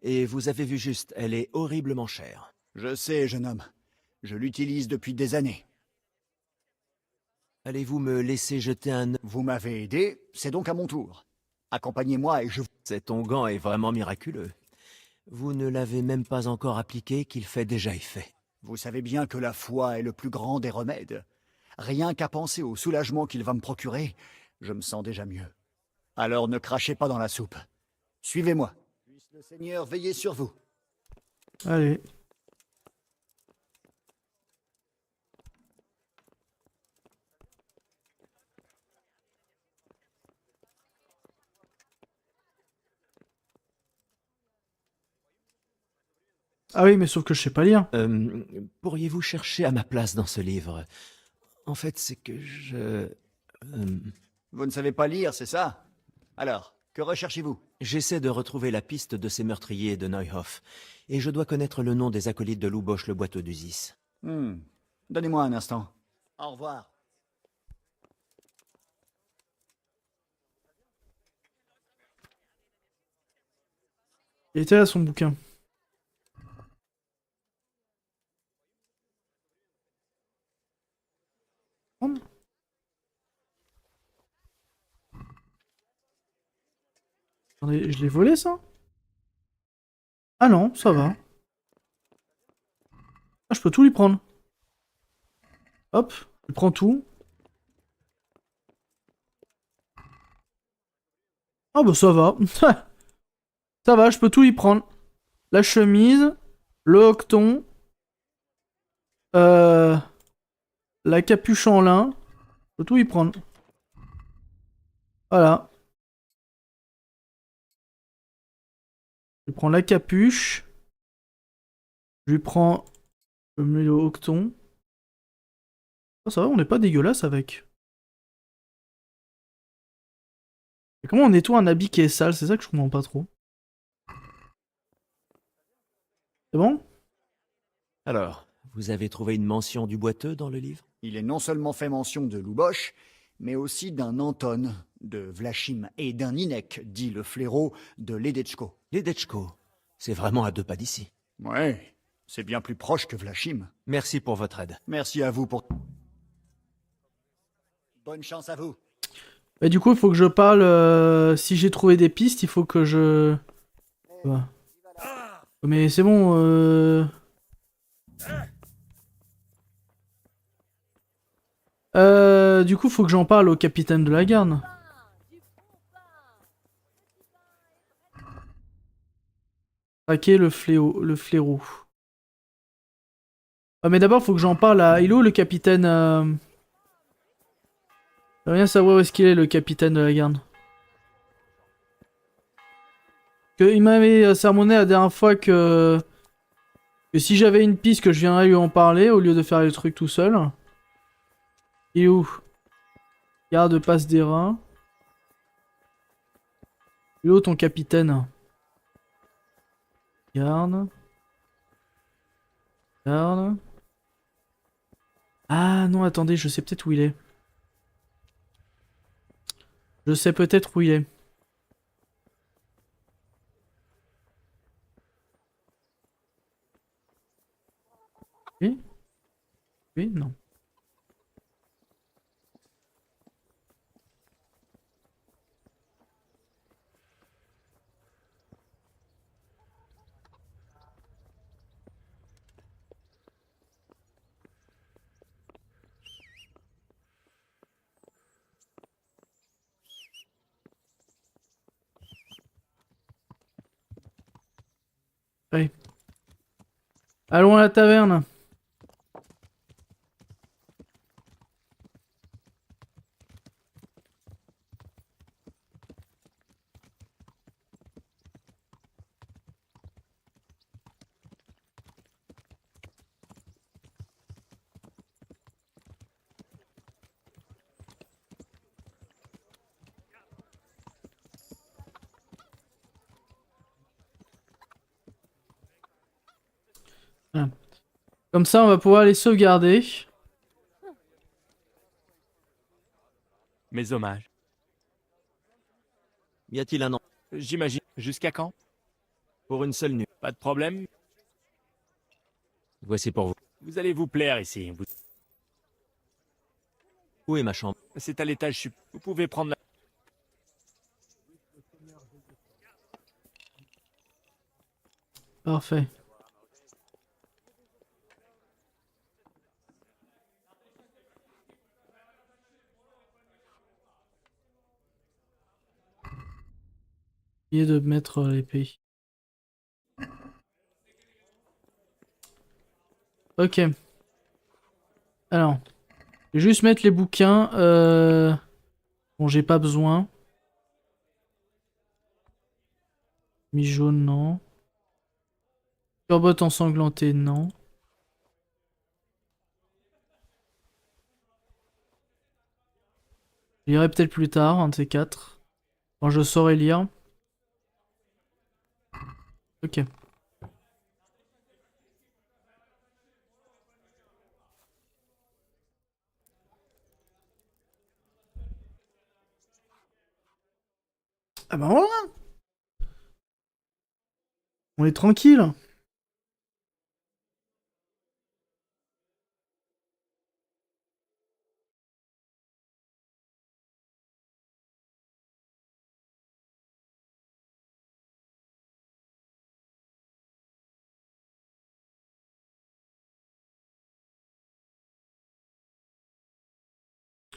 Et vous avez vu juste, elle est horriblement chère. Je sais, jeune homme. Je l'utilise depuis des années. Allez-vous me laisser jeter un... Vous m'avez aidé, c'est donc à mon tour. Accompagnez-moi et je... Cet onguent est vraiment miraculeux. Vous ne l'avez même pas encore appliqué qu'il fait déjà effet. Vous savez bien que la foi est le plus grand des remèdes. Rien qu'à penser au soulagement qu'il va me procurer, je me sens déjà mieux. Alors ne crachez pas dans la soupe. Suivez-moi. Puisse le Seigneur veiller sur vous. Allez. Ah oui, mais sauf que je sais pas lire. Pourriez-vous chercher à ma place dans ce livre? En fait, c'est que je... Vous ne savez pas lire, c'est ça? Alors, que recherchez-vous? J'essaie de retrouver la piste de ces meurtriers de Neuhoff, et je dois connaître le nom des acolytes de Louboche le boiteux d'Usis. Donnez-moi un instant. Au revoir. Il était là son bouquin. Attendez, je l'ai volé ça? Ah non, ça va. Ah, je peux tout lui prendre. Hop, je prends tout. Ah bah ça va. Ça va, je peux tout lui prendre. la chemise, le hoqueton, la capuche en lin. Faut tout y prendre. Voilà. Je prends la capuche. Je lui prends le hoqueton. Oh, ça va, on n'est pas dégueulasse avec. Et comment on nettoie un habit qui est sale? C'est ça que je comprends pas trop. C'est bon? Alors, vous avez trouvé une mention du boiteux dans le livre? Il est non seulement fait mention de Louboche, mais aussi d'un Anton, de Vlachim, et d'un Inek, dit le fléau, de Ledechko. Ledechko, c'est vraiment à 2 pas d'ici. Ouais, c'est bien plus proche que Vlachim. Merci pour votre aide. Merci à vous pour... Bonne chance à vous. Et du coup, il faut que je parle. Si j'ai trouvé des pistes, il faut que je. Ouais. Mais c'est bon. Du coup, il faut que j'en parle au capitaine de la garde. Traquer le fléau, le flaireau. Ah, mais d'abord, il faut que j'en parle à. Il est où le capitaine Je veux rien savoir où est-ce qu'il est, le capitaine de la garde. Il m'avait sermonné la dernière fois que si j'avais une piste que je viendrais lui en parler au lieu de faire les trucs tout seul. Il est où? Garde passe des reins. Il est où ton capitaine? Garde. Garde. Ah non, attendez, je sais peut-être où il est. Je sais peut-être où il est. Oui? Oui? Non. Allez. Allons à la taverne. Voilà. Comme ça, on va pouvoir les sauvegarder. Mes hommages. Y a-t-il un an? J'imagine. Jusqu'à quand? Pour une seule nuit. Pas de problème. Voici pour vous. Vous allez vous plaire ici. Où est ma chambre? C'est à l'étage sup. Vous pouvez prendre la... Parfait. Oublié de mettre l'épée. Ok. Alors. Je vais juste mettre les bouquins. Bon, j'ai pas besoin. Mi-jaune, non. Turbote ensanglanté, non. Je lirai peut-être plus tard, un de ces quatre. Quand je saurai lire. Ok. Ah bah voilà. On est tranquille.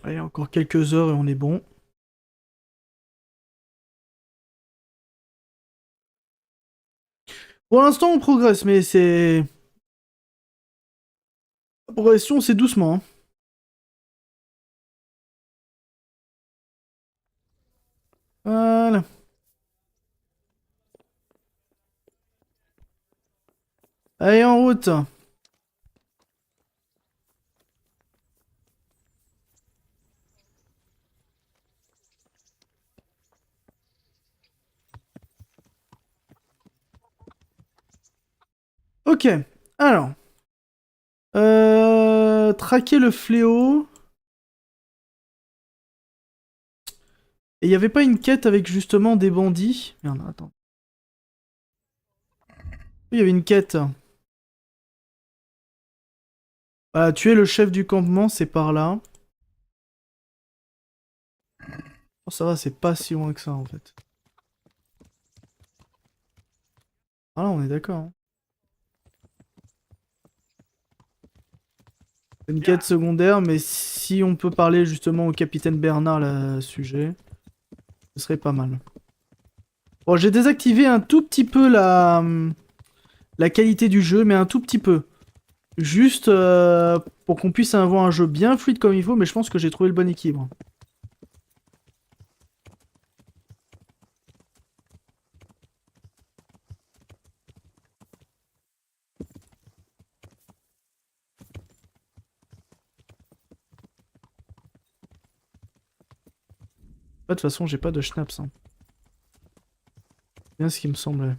Allez, encore quelques heures et on est bon. Pour l'instant, on progresse, mais c'est... La progression, c'est doucement. Hein. Voilà. Allez, en route. Ok, alors. Traquer le fléau. Et il n'y avait pas une quête avec justement des bandits? Merde, attends. Il y avait une quête. Voilà, tuer le chef du campement, c'est par là. Oh, ça va, c'est pas si loin que ça en fait. Ah là, on est d'accord. Hein. C'est une quête secondaire, mais si on peut parler justement au capitaine Bernard à ce sujet, ce serait pas mal. Bon, j'ai désactivé un tout petit peu la qualité du jeu, mais un tout petit peu. Juste pour qu'on puisse avoir un jeu bien fluide comme il faut, mais je pense que j'ai trouvé le bon équilibre. De toute façon, j'ai pas de schnapps. Hein. C'est bien ce qui me semblait.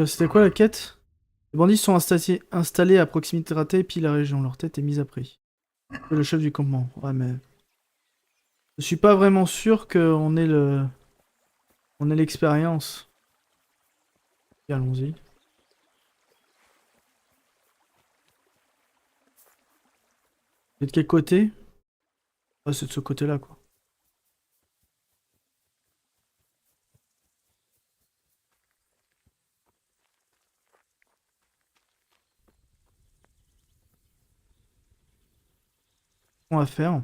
C'était quoi la quête? Les bandits sont installés à proximité de Raté, puis la région. Leur tête est mise à prix. Le chef du campement. Ouais, mais... Je suis pas vraiment sûr qu'on ait le... On ait l'expérience. Allons-y. C'est de quel côté? Ah, c'est de ce côté-là, quoi. On va faire. On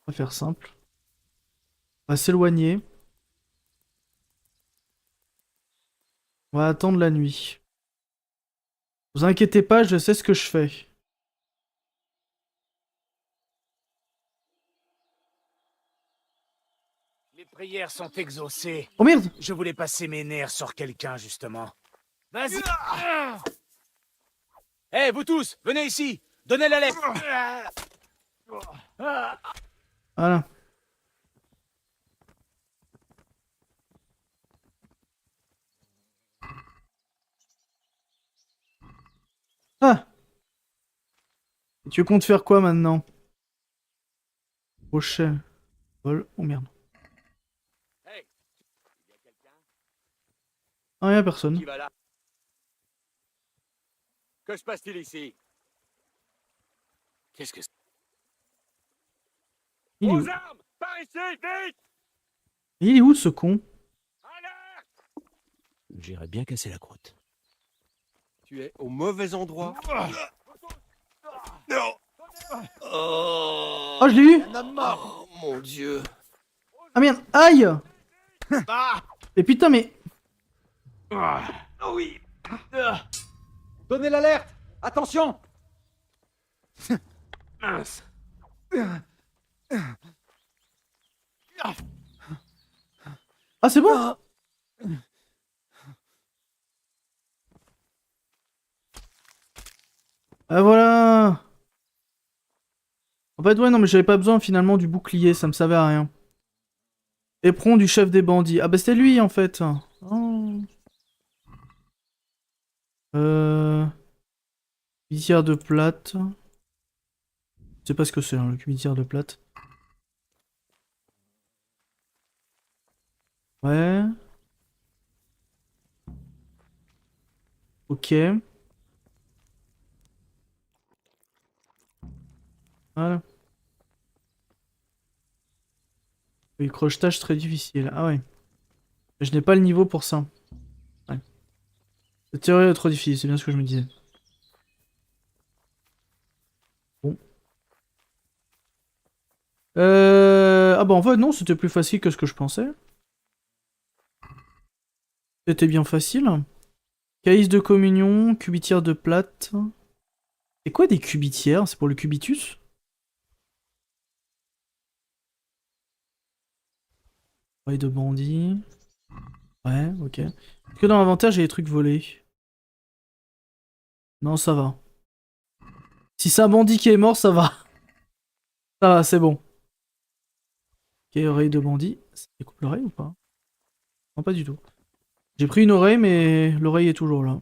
va faire simple. On va s'éloigner. On va attendre la nuit. Vous inquiétez pas, je sais ce que je fais. Les prières sont exaucées. Oh merde! Je voulais passer mes nerfs sur quelqu'un, justement. Vas-y. Hé, vous tous, venez ici. Donnez la lettre. Voilà. Ah! Et tu comptes faire quoi maintenant? Crochet. Vol. Oh merde. Ah, y'a personne. Qui va là? Que se passe-t-il ici? Qu'est-ce que c'est? Il est où? Aux armes! Par ici, vite! Il est où ce con? J'irais bien casser la croûte. Tu es au mauvais endroit. Non. Oh, je l'ai eu! Oh mon dieu. Ah merde! Aïe! Mais putain, mais... Oh oui. Donnez l'alerte. Attention. Mince. Ah, c'est bon? Ah voilà! En fait, ouais, non, mais j'avais pas besoin finalement du bouclier, ça me servait à rien. Éperon du chef des bandits. Ah bah c'était lui en fait. Oh. Cuitière de plate. Je sais pas ce que c'est, hein, le cuitière de plate. Ouais. Ok. Voilà. Oui, crochetage très difficile. Ah ouais. Je n'ai pas le niveau pour ça. Ouais. Cette théorie est trop difficile, c'est bien ce que je me disais. Bon. Ah bah en fait non, c'était plus facile que ce que je pensais. C'était bien facile. Caïs de communion, cubitière de plate. C'est quoi des cubitières? C'est pour le cubitus? Oreille de bandit. Ouais, ok. Est-ce que dans l'inventaire j'ai des trucs volés? Non, ça va. Si c'est un bandit qui est mort, ça va. Ça va, c'est bon. Ok, oreille de bandit. Ça découpe l'oreille ou pas? Non, pas du tout. J'ai pris une oreille, mais l'oreille est toujours là.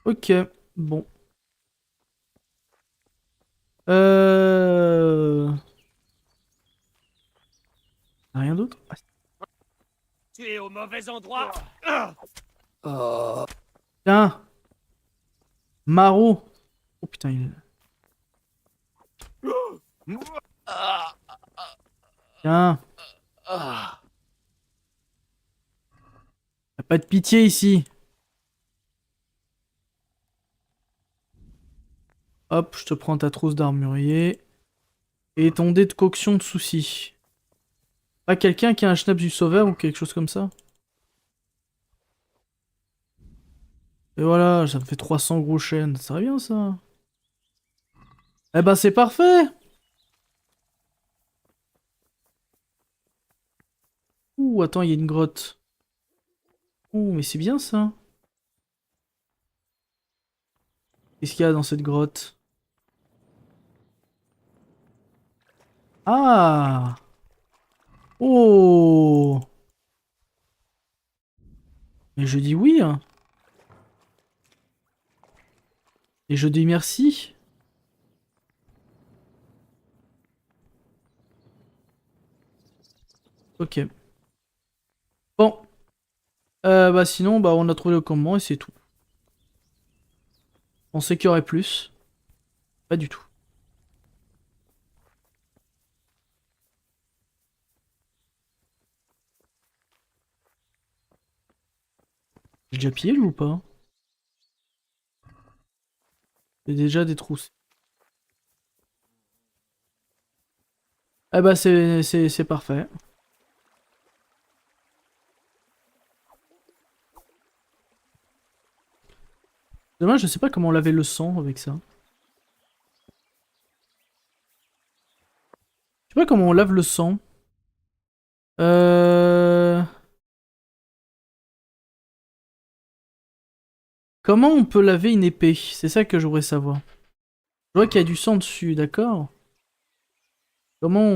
Ok, bon. Rien d'autre? Tu es au mauvais endroit. Tiens. Maro. Oh putain, Tiens. Y'a pas de pitié ici. Hop, je te prends ta trousse d'armurier. Et ton dé de coction de soucis. Pas quelqu'un qui a un schnaps du sauveur ou quelque chose comme ça? Et voilà, ça me fait 300 gros chênes. Ça va bien ça. Eh ben c'est parfait. Ouh, attends, il y a une grotte. Ouh, mais c'est bien ça. Qu'est-ce qu'il y a dans cette grotte? Ah! Oh! Mais je dis oui, hein. Et je dis merci. Ok. Bon. Bah sinon, bah on a trouvé le commandement et c'est tout. On sait qu'il y aurait plus. Pas du tout. J'ai déjà pillé lui ou pas? J'ai déjà des trousses. Eh bah c'est parfait. Dommage, je sais pas comment laver le sang avec ça. Je sais pas comment on lave le sang. Comment on peut laver une épée? C'est ça que je voudrais savoir. Je vois qu'il y a du sang dessus, d'accord? Comment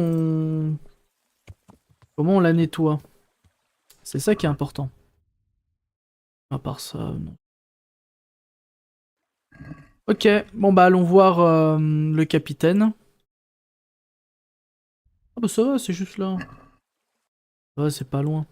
on la nettoie? C'est ça qui est important. À part ça, non. Ok, bon bah allons voir le capitaine. Ah bah ça va, c'est juste là. Ouais, c'est pas loin.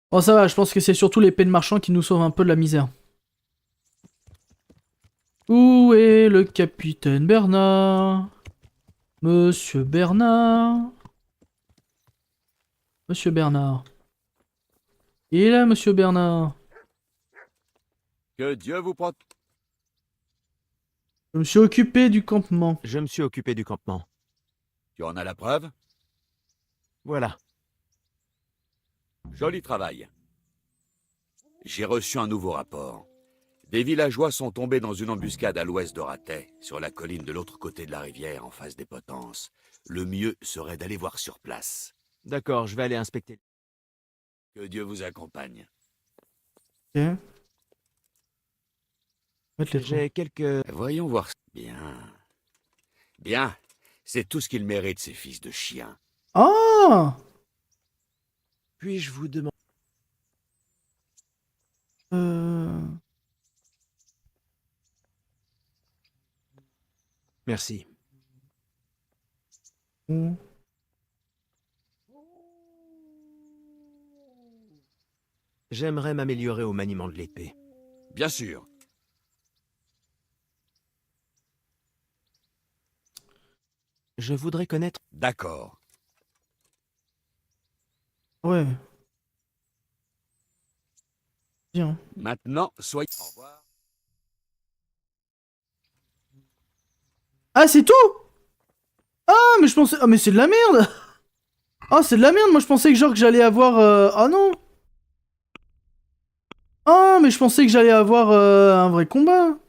Bon ça va, je pense que c'est surtout l'épée de marchand qui nous sauve un peu de la misère. Où est le capitaine Bernard? Monsieur Bernard? Monsieur Bernard. Il est là, monsieur Bernard. Que Dieu vous protège. Je me suis occupé du campement. Je me suis occupé du campement. Tu en as la preuve? Voilà. Joli travail. J'ai reçu un nouveau rapport. Des villageois sont tombés dans une embuscade à l'ouest de Ratet, sur la colline de l'autre côté de la rivière, en face des Potences. Le mieux serait d'aller voir sur place. D'accord, je vais aller inspecter. Que Dieu vous accompagne. Ok. J'ai quelques... Voyons voir. Bien. Bien. C'est tout ce qu'il mérite, ces fils de chiens. Ah! Puis-je vous demander... Merci. J'aimerais m'améliorer au maniement de l'épée. Bien sûr. Je voudrais connaître... D'accord. Ouais. Bien. Maintenant, soyez... Au revoir. Ah, c'est tout? Ah, mais je pensais... Ah, mais c'est de la merde. Ah, c'est de la merde. Moi, je pensais que genre que j'allais avoir... Ah non. Ah, mais je pensais que j'allais avoir un vrai combat.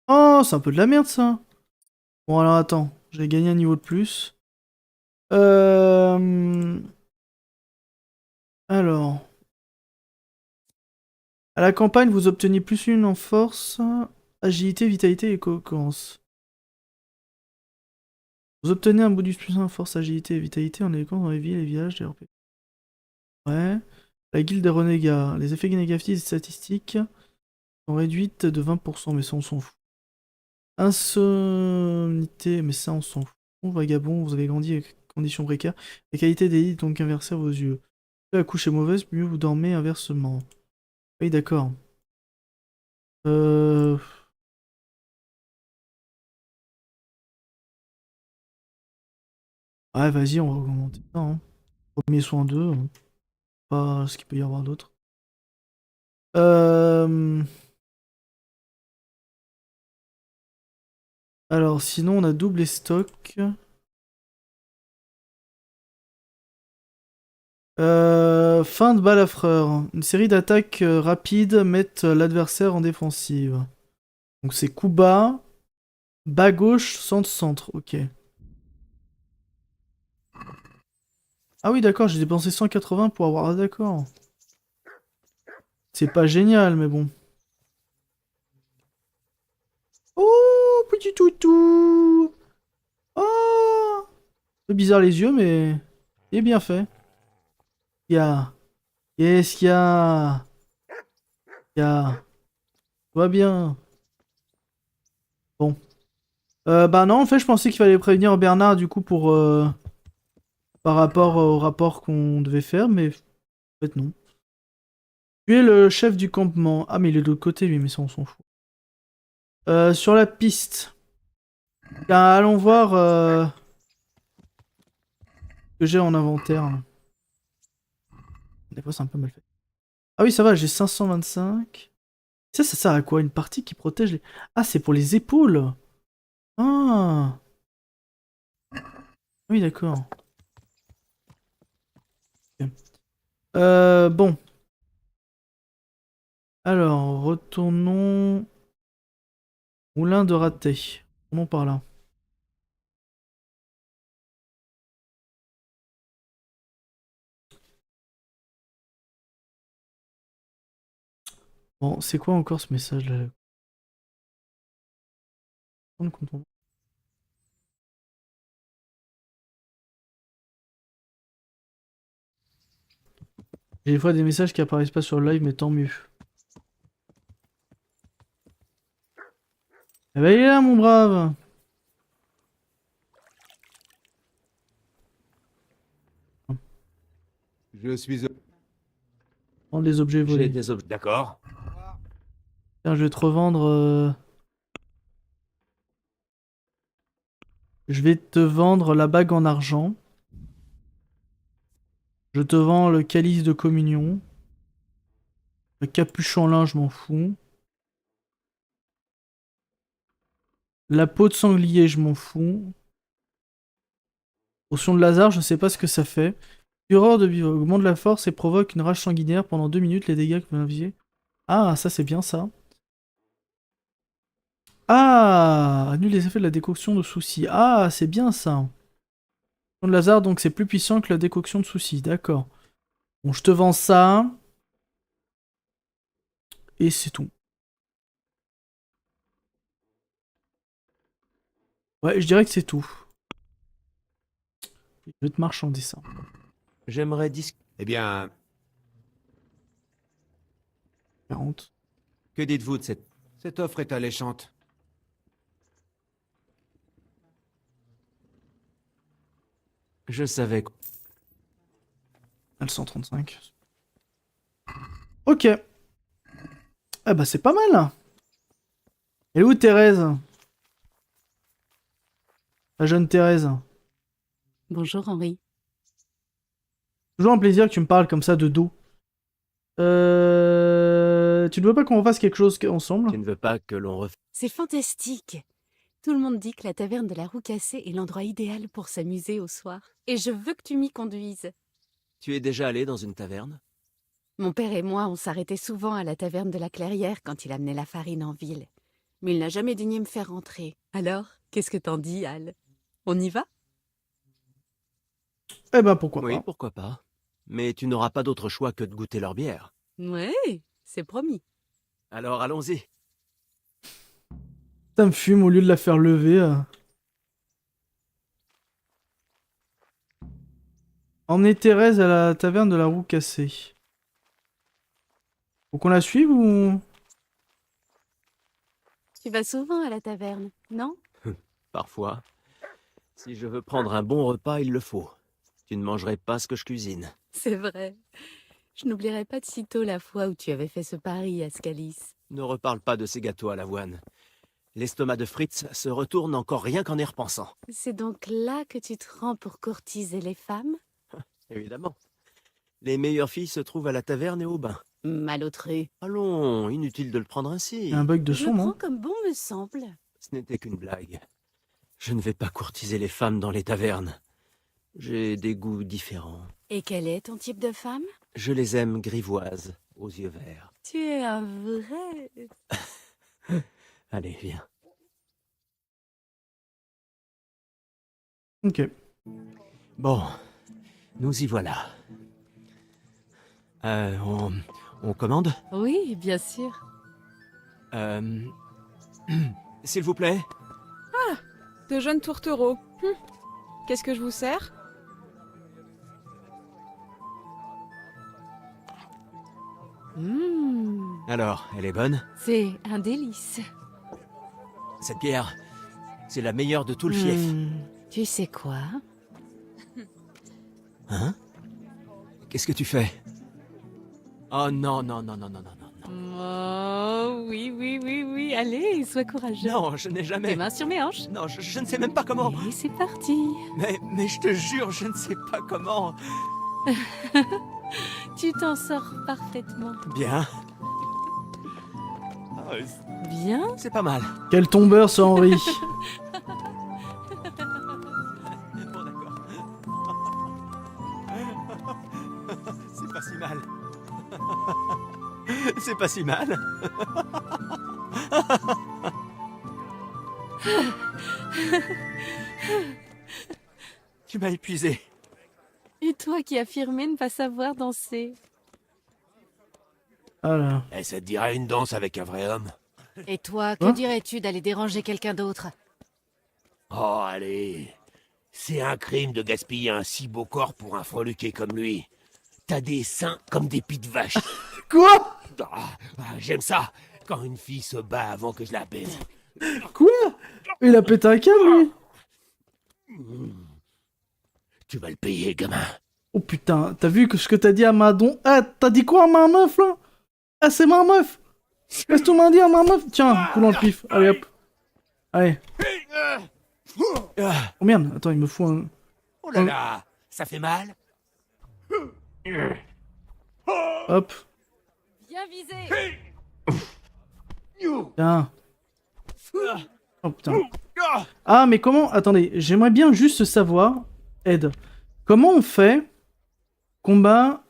Oh, c'est un peu de la merde, ça. Bon, alors, attends. J'ai gagné un niveau de plus. Alors... À la campagne, vous obtenez plus une en force, agilité, vitalité et cohérence. Vous obtenez un bonus plus 1 en force, agilité et vitalité en éléquant dans les villes et les villages des RP. Ouais. La guilde des renégats. Les effets négatifs des statistiques sont réduites de 20%, mais ça on s'en fout. Insomnité, mais ça on s'en fout. Vagabond, vous avez grandi avec conditions précaires. La qualité des lits est donc inversée à vos yeux. Plus la couche est mauvaise, mieux vous dormez inversement. Oui, d'accord. Ouais, vas-y, on va augmenter ça. Hein. Premier soin 2, pas ce qu'il peut y avoir d'autre. Alors, sinon, on a double stock. Fin de balafreur. Une série d'attaques rapides mettent l'adversaire en défensive. Donc c'est coup bas, bas gauche, centre. Ok. Ah oui, d'accord, j'ai dépensé 180 pour avoir... Ah d'accord. C'est pas génial, mais bon. Oh, petit toutou. Oh. C'est bizarre les yeux, mais... Il est bien fait. Il y a... Qu'est-ce qu'il y a? Il y a... Tout va bien. Bon. Bah non, en fait, je pensais qu'il fallait prévenir Bernard, du coup, pour... par rapport au rapport qu'on devait faire, mais... En fait, non. Tu es le chef du campement. Ah, mais il est de l'autre côté, lui, mais ça, on s'en fout. Sur la piste. Allons voir... ce que j'ai en inventaire. Des fois, c'est un peu mal fait. Ah oui, ça va, j'ai 525. Ça sert à quoi? Une partie qui protège les... Ah, c'est pour les épaules. Ah. Oui, d'accord. Okay. Bon. Alors, retournons... Moulin de raté. Retournons par là. Bon, c'est quoi encore ce message-là? J'ai des fois des messages qui apparaissent pas sur le live, mais tant mieux. Eh ben, il est là, mon brave! Je suis... Prendre les objets volés. J'ai des objets. D'accord. Tiens, je vais te revendre... Je vais te vendre la bague en argent. Je te vends le calice de communion. Le capuchon en lin, je m'en fous. La peau de sanglier, je m'en fous. Potion de Lazare, je sais pas ce que ça fait. Fureur de vivre augmente la force et provoque une rage sanguinaire pendant 2 minutes. Les dégâts que vous infligez. Ah, ça c'est bien ça. Ah, annule les effets de la décoction de soucis. Ah, c'est bien ça. Potion de Lazare, donc c'est plus puissant que la décoction de soucis. D'accord. Bon, je te vends ça. Et c'est tout. Ouais, je dirais que c'est tout. Je vais te marchander ça. J'aimerais Eh bien... 40. Que dites-vous de cette... Cette offre est alléchante. Je savais. L135. Ok. Ah bah c'est pas mal. Et où Thérèse? La jeune Thérèse. Bonjour Henri. Toujours un plaisir que tu me parles comme ça de dos. Tu ne veux pas qu'on fasse quelque chose ensemble? Tu ne veux pas que l'on refasse... C'est fantastique. Tout le monde dit que la taverne de la Roue Cassée est l'endroit idéal pour s'amuser au soir. Et je veux que tu m'y conduises. Tu es déjà allé dans une taverne? Mon père et moi, on s'arrêtait souvent à la taverne de la Clairière quand il amenait la farine en ville. Mais il n'a jamais daigné me faire rentrer. Alors, qu'est-ce que t'en dis, Al? On y va? Eh ben pourquoi Oui, pas. pourquoi pas. Mais tu n'auras pas d'autre choix que de goûter leur bière. Ouais, c'est promis. Alors allons-y. Ça me fume au lieu de la faire lever. Emmener Thérèse à la taverne de la Roue Cassée. Faut qu'on la suive ou... Tu vas souvent à la taverne, non? Parfois. Si je veux prendre un bon repas, il le faut. Tu ne mangerais pas ce que je cuisine. C'est vrai. Je n'oublierai pas de sitôt la fois où tu avais fait ce pari à Scalis. Ne reparle pas de ces gâteaux à l'avoine. L'estomac de Fritz se retourne encore rien qu'en y repensant. C'est donc là que tu te rends pour courtiser les femmes? Évidemment. Les meilleures filles se trouvent à la taverne et au bain. Malotru. Allons, inutile de le prendre ainsi. Il y a un bug de Je son, le non? prends comme bon me semble. Ce n'était qu'une blague. Je ne vais pas courtiser les femmes dans les tavernes. J'ai des goûts différents. Et quel est ton type de femme? Je les aime grivoises, aux yeux verts. Tu es un vrai... Allez, viens. Ok. Bon, nous y voilà. On commande? Oui, bien sûr. S'il vous plaît? Ah, de jeunes tourtereaux. Qu'est-ce que je vous sers? Alors, elle est bonne? C'est un délice. Cette bière, c'est la meilleure de tout le fief. Tu sais quoi? Hein? Qu'est-ce que tu fais? Oh non, non, non, non, non, non, non. Oh, oui, oui, oui, oui. Allez, sois courageux. Non, je n'ai jamais... Tes mains sur mes hanches. Non, je ne sais même pas comment... Et c'est parti. Mais je te jure, je ne sais pas comment... Tu t'en sors parfaitement. Bien. Bien? C'est pas mal. Quel tombeur, ce Henri. Bon, d'accord. C'est pas si mal. C'est pas si mal. Tu m'as épuisé. Et toi qui affirmais ne pas savoir danser. Alors. Eh, ça te dirait une danse avec un vrai homme? Et toi, que dirais-tu d'aller déranger quelqu'un d'autre? Oh, allez. C'est un crime de gaspiller un si beau corps pour un freluquet comme lui. T'as des seins comme des pieds de vache. Quoi? J'aime ça, quand une fille se bat avant que je la baise. Quoi? Il a pété un câble, lui. Tu vas le payer, gamin. Oh putain, t'as vu ce que t'as dit à Madon? Ah, t'as dit quoi à ma meuf, là? Ah, c'est ma meuf. Qu'est-ce que tu m'as dit à ma meuf? Tiens, coup dans le pif. Allez, hop. Allez. Oh merde, attends, il me faut un... Oh là là, ça fait mal. Hop. Bien visé. Tiens. Oh putain. Ah, mais comment... Attendez, j'aimerais bien juste savoir, Ed, comment on fait combat,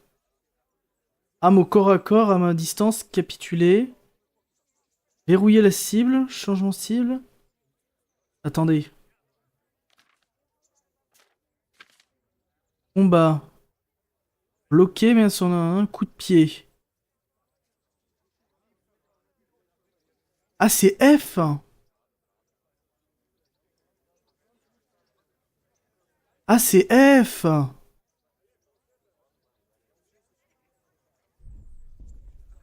arme au corps à corps, à main distance, capituler, verrouiller la cible, changement de cible... Attendez. Combat. Bloqué, mais sur un coup de pied. Ah, c'est F. Ah, c'est F.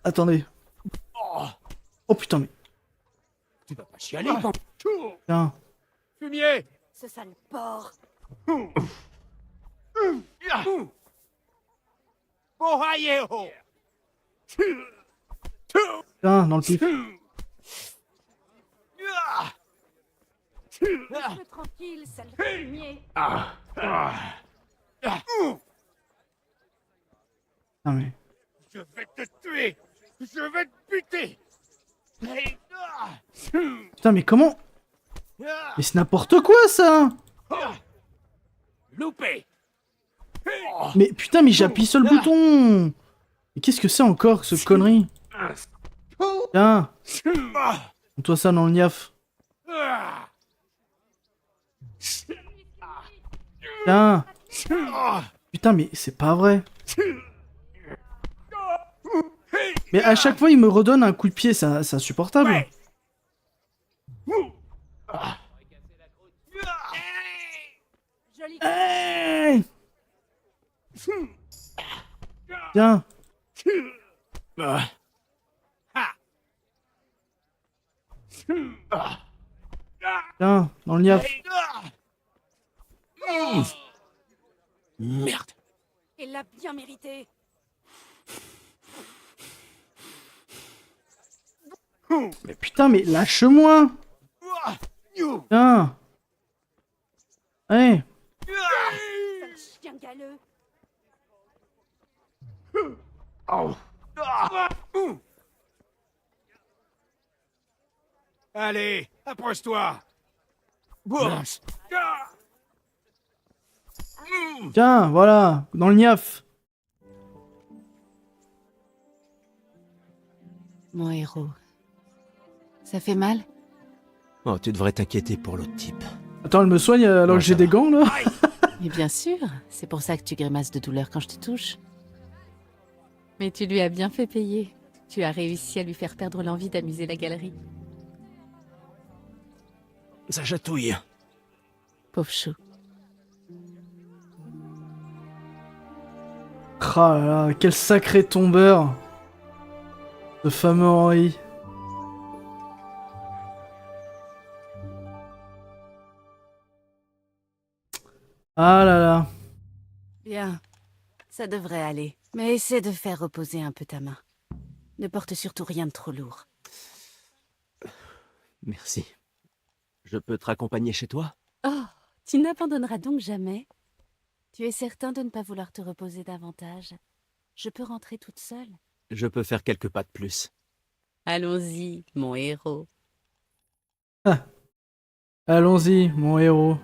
Attendez. Oh putain, mais... Tu vas pas chialer, Tiens. Fumier. Ce sale porc. Putain, dans le pif. Laisse-le tranquille, sale fumier. Non mais... Je vais te tuer. Je vais te buter. Putain, mais comment... Mais c'est n'importe quoi, ça. Loupé. Mais putain, mais j'appuie sur le bouton. Mais qu'est-ce que c'est encore, ce connerie? Tiens. Mets-toi ça dans le niaf. Tiens. Putain, mais c'est pas vrai. Mais à chaque fois, il me redonne un coup de pied, c'est insupportable. Hey, tiens. Tiens, dans le niaf. Merde. Il l'a bien mérité. Mais putain, mais lâche-moi. Tiens. Hey. Sale chien galeux. Allez, approche-toi. Tiens, voilà, dans le niaf. Mon héros. Ça fait mal? Oh, tu devrais t'inquiéter pour l'autre type. Attends, elle me soigne alors que j'ai des gants, là? Mais bien sûr, c'est pour ça que tu grimaces de douleur quand je te touche. Mais tu lui as bien fait payer. Tu as réussi à lui faire perdre l'envie d'amuser la galerie. Ça chatouille. Pauvre chou. Ah là là, quel sacré tombeur. Ce fameux Henri. Ah là là. Bien, ça devrait aller. Mais essaie de faire reposer un peu ta main. Ne porte surtout rien de trop lourd. Merci. Je peux te raccompagner chez toi? Oh, tu n'abandonneras donc jamais? Tu es certain de ne pas vouloir te reposer davantage? Je peux rentrer toute seule? Je peux faire quelques pas de plus. Allons-y, mon héros. Ah. Allons-y, mon héros.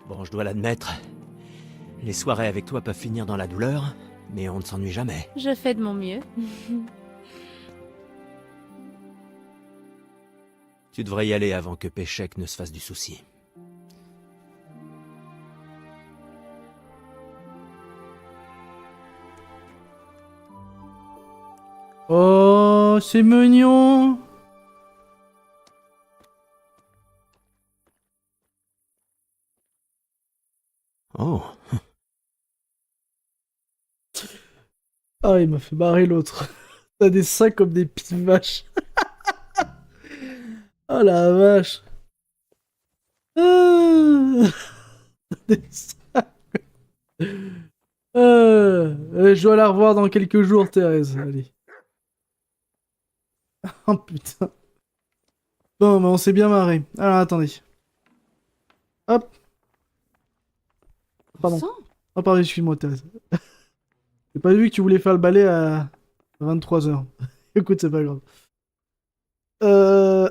Bon, je dois l'admettre. Les soirées avec toi peuvent finir dans la douleur, mais on ne s'ennuie jamais. Je fais de mon mieux. Tu devrais y aller avant que Péchec ne se fasse du souci. Oh, c'est mignon. Oh. Ah, il m'a fait barrer l'autre. T'as des sacs comme des petites vaches. Oh la vache. Ah. Des sacs. Je dois la revoir dans quelques jours, Thérèse. Allez. Oh putain. Bon, mais on s'est bien marré. Alors attendez. Hop. Pardon. Oh pardon, excuse-moi, Thérèse. J'ai pas vu que tu voulais faire le balai à 23h. Écoute, c'est pas grave.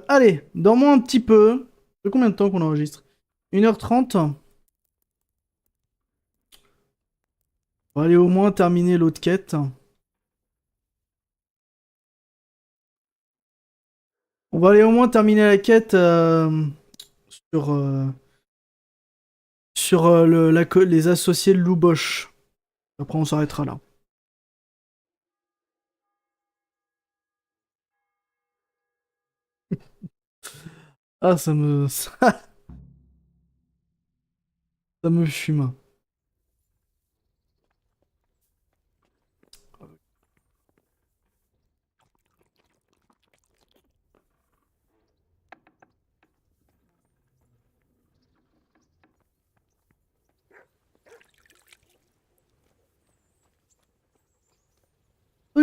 Allez, dormons un petit peu. Ça fait combien de temps qu'on enregistre? 1h30. On va aller au moins terminer l'autre quête. On va aller au moins terminer la quête sur les associés de Lou Bosch. Après, on s'arrêtera là. Ah, ça me... ça me fume.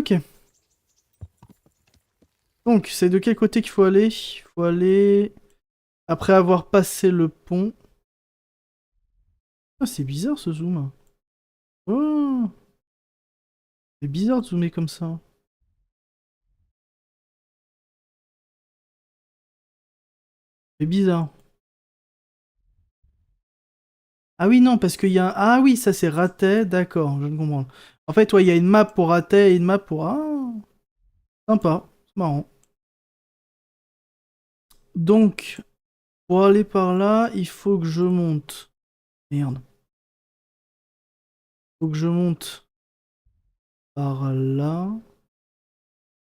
Ok. Donc, c'est de quel côté qu'il faut aller? Il faut aller... Après avoir passé le pont. Ah, c'est bizarre ce zoom. Oh. C'est bizarre de zoomer comme ça. C'est bizarre. Ah oui, non, parce qu'il y a un... Ah oui, ça c'est Ratet, d'accord, je ne comprends. En fait, ouais, il y a une map pour Ratet et une map pour... Ah, sympa, c'est marrant. Donc, pour aller par là, il faut que je monte. Merde. Faut que je monte par là.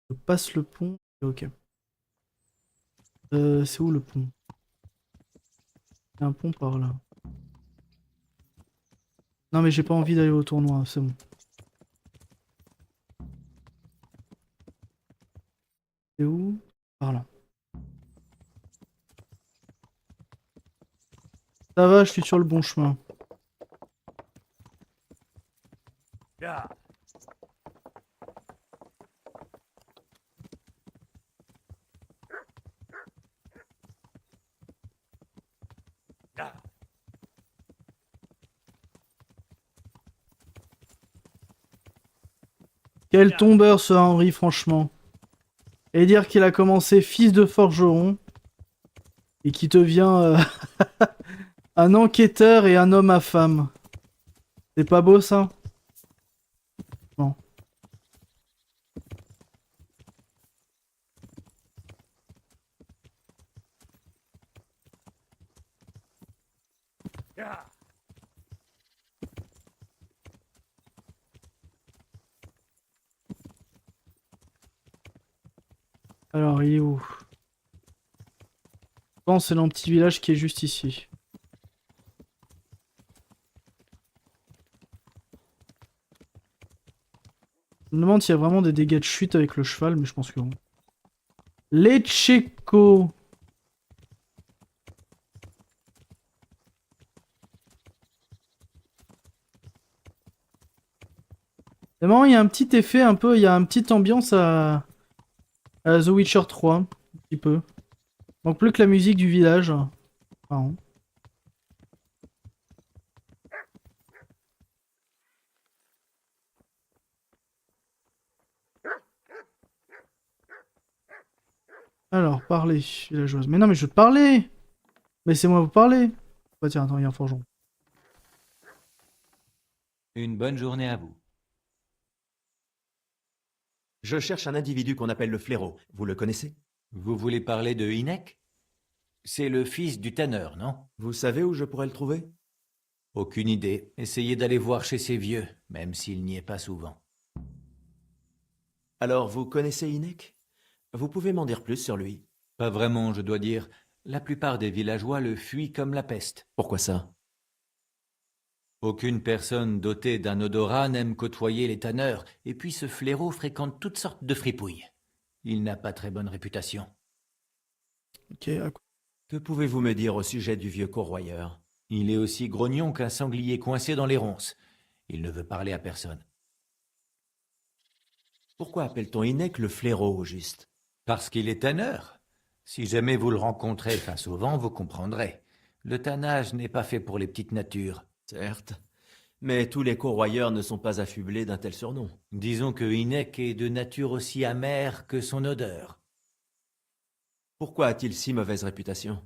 Je passe le pont. Ok. C'est où le pont? Il y a un pont par là. Non mais j'ai pas envie d'aller au tournoi, c'est bon. C'est où? Par là. Ça va, je suis sur le bon chemin. Quel tombeur ce Henri, franchement. Et dire qu'il a commencé fils de forgeron et qui devient un enquêteur et un homme à femme. C'est pas beau ça? Non. Alors, il est où? Je pense que c'est dans le petit village qui est juste ici. Je me demande s'il y a vraiment des dégâts de chute avec le cheval, mais je pense que non. Les Tchécos. C'est marrant, il y a un petit effet un peu, il y a une petite ambiance à The Witcher 3, un petit peu. Donc plus que la musique du village. Marrant. Alors, parler, villageoise. Mais non, mais je veux te parler! Laissez-moi vous parler! Bah tiens, attends, il y a un forgeron. Une bonne journée à vous. Je cherche un individu qu'on appelle le Fléau. Vous le connaissez? Vous voulez parler de Hynek? C'est le fils du tanneur, non? Vous savez où je pourrais le trouver? Aucune idée. Essayez d'aller voir chez ces vieux, même s'il n'y est pas souvent. Alors, vous connaissez Hynek? Vous pouvez m'en dire plus sur lui? Pas vraiment, je dois dire. La plupart des villageois le fuient comme la peste. Pourquoi ça? Aucune personne dotée d'un odorat n'aime côtoyer les tanneurs, et puis ce Fléau fréquente toutes sortes de fripouilles. Il n'a pas très bonne réputation. Ok, que pouvez-vous me dire au sujet du vieux corroyeur? Il est aussi grognon qu'un sanglier coincé dans les ronces. Il ne veut parler à personne. Pourquoi appelle-t-on Hynek le Fléau, au juste? Parce qu'il est tanneur. Si jamais vous le rencontrez face au vent, vous comprendrez. Le tannage n'est pas fait pour les petites natures. Certes, mais tous les corroyeurs ne sont pas affublés d'un tel surnom. Disons que Hynek est de nature aussi amère que son odeur. Pourquoi a-t-il si mauvaise réputation?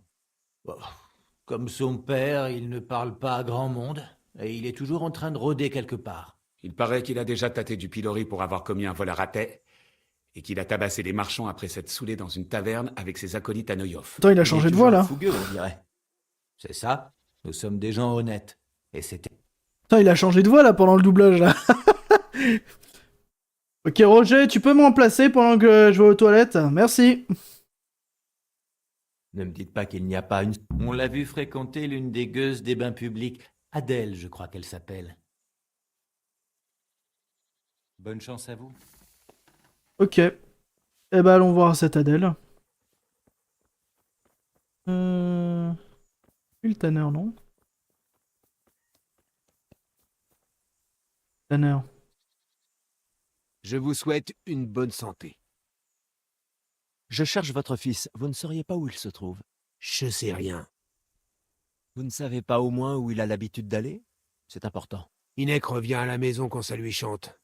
Comme son père, il ne parle pas à grand monde, et il est toujours en train de rôder quelque part. Il paraît qu'il a déjà tâté du pilori pour avoir commis un vol à Ratet, et qu'il a tabassé les marchands après s'être saoulé dans une taverne avec ses acolytes à Neuhoff. Attends, il a changé de voix là. Fougueux, on dirait. C'est ça, nous sommes des gens honnêtes. Et c'était... Putain, il a changé de voix là pendant le doublage là. Ok Roger, tu peux me remplacer pendant que je vais aux toilettes? Merci. Ne me dites pas qu'il n'y a pas une... On l'a vu fréquenter l'une des gueuses des bains publics. Adèle, je crois qu'elle s'appelle. Bonne chance à vous. Ok. Eh ben allons voir cette Adèle. Le tanneur, non? Tanneur. Je vous souhaite une bonne santé. Je cherche votre fils. Vous ne sauriez pas où il se trouve? Je sais rien. Vous ne savez pas au moins où il a l'habitude d'aller? C'est important. Inek revient à la maison quand ça lui chante.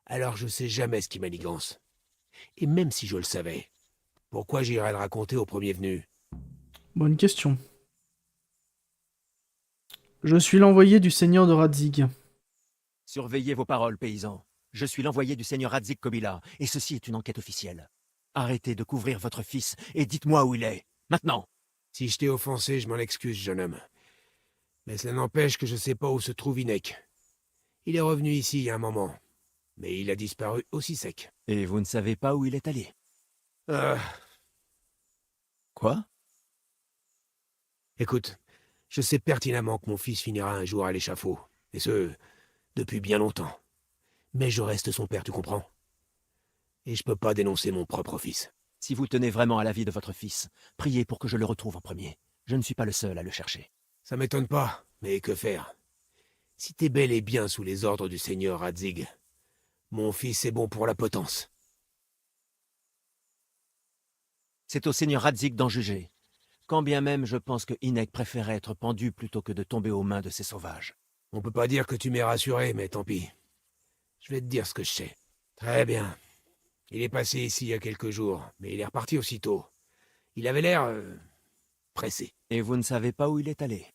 Alors je sais jamais ce qui manigance. Et même si je le savais, pourquoi j'irais le raconter au premier venu? Bonne question. Je suis l'envoyé du seigneur de Radzig. Surveillez vos paroles, paysans. Je suis l'envoyé du seigneur Radzig Kobyla, et ceci est une enquête officielle. Arrêtez de couvrir votre fils, et dites-moi où il est. Maintenant! Si je t'ai offensé, je m'en excuse, jeune homme. Mais cela n'empêche que je sais pas où se trouve Inek. Il est revenu ici il y a un moment, mais il a disparu aussi sec. Et vous ne savez pas où il est allé? Quoi? Écoute, je sais pertinemment que mon fils finira un jour à l'échafaud, et ce, depuis bien longtemps. Mais je reste son père, tu comprends? Et je peux pas dénoncer mon propre fils. Si vous tenez vraiment à la vie de votre fils, priez pour que je le retrouve en premier. Je ne suis pas le seul à le chercher. Ça m'étonne pas, mais que faire? Si t'es bel et bien sous les ordres du seigneur Radzig, mon fils est bon pour la potence. C'est au seigneur Radzig d'en juger. Quand bien même je pense que Inek préférait être pendu plutôt que de tomber aux mains de ces sauvages. On peut pas dire que tu m'aies rassuré, mais tant pis. Je vais te dire ce que je sais. Très bien. Il est passé ici il y a quelques jours, mais il est reparti aussitôt. Il avait l'air... pressé. Et vous ne savez pas où il est allé?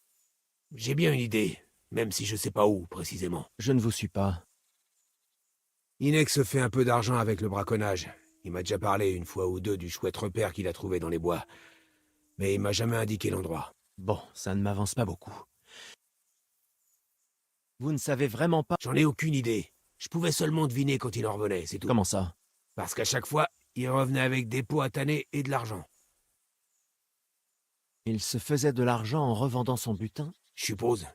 J'ai bien une idée, même si je sais pas où, précisément. Je ne vous suis pas. Inek se fait un peu d'argent avec le braconnage. Il m'a déjà parlé une fois ou deux du chouette repère qu'il a trouvé dans les bois. Mais il m'a jamais indiqué l'endroit. Bon, ça ne m'avance pas beaucoup. Vous ne savez vraiment pas... J'en ai aucune idée. Je pouvais seulement deviner quand il en revenait, c'est tout. Comment ça? Parce qu'à chaque fois, il revenait avec des pots à tanner et de l'argent. Il se faisait de l'argent en revendant son butin? Je suppose.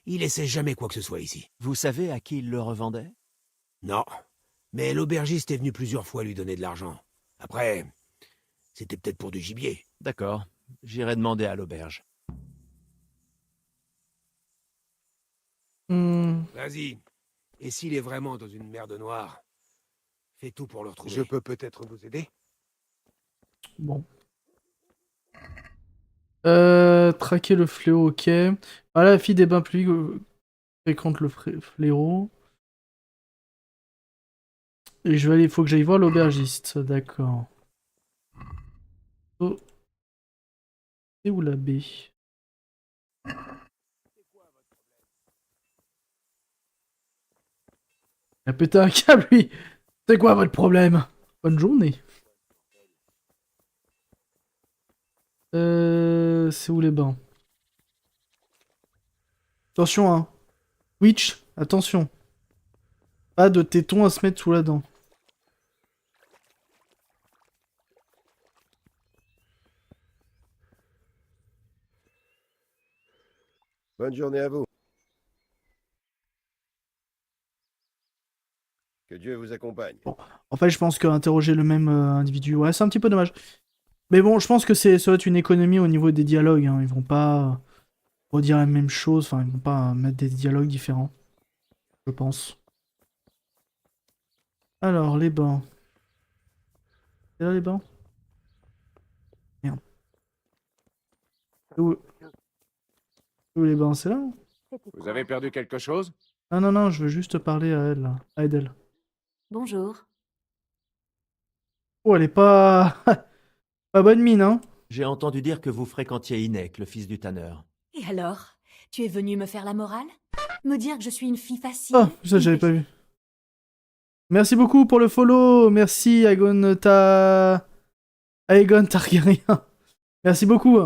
Il laissait jamais quoi que ce soit ici. Vous savez à qui il le revendait? Non. Mais l'aubergiste est venu plusieurs fois lui donner de l'argent. Après, c'était peut-être pour du gibier. D'accord. J'irai demander à l'auberge. Vas-y. Et s'il est vraiment dans une merde noire, fais tout pour le retrouver. Je peux peut-être vous aider? Bon. Traquer le fléau, ok. Ah, la fille des bains publics fréquente le fléau. Et je vais aller, il faut que j'aille voir l'aubergiste, d'accord. Oh. C'est où la baie? Il a pété un câble, lui. C'est quoi votre problème? Bonne journée. C'est où les bains? Attention, hein. Witch, attention. Pas de tétons à se mettre sous la dent. Bonne journée à vous. Que Dieu vous accompagne. Bon, en fait, je pense qu'interroger le même individu, ouais, c'est un petit peu dommage. Mais bon, je pense que ça va être une économie au niveau des dialogues. Hein. Ils vont pas redire la même chose, enfin, ils vont pas mettre des dialogues différents. Je pense. Alors, les bains. C'est là les bains? Merde. Où les bains? C'est là? Vous avez perdu quelque chose? Ah non, non, je veux juste parler à elle, là. À Edel. Bonjour. Oh, elle est pas... pas bonne mine, hein? J'ai entendu dire que vous fréquentiez Inek, le fils du tanneur. Et alors? Tu es venu me faire la morale? Me dire que je suis une fille facile? Oh, ça j'avais pas vu. Merci beaucoup pour le follow. Merci Aegon Targaryen. Merci beaucoup.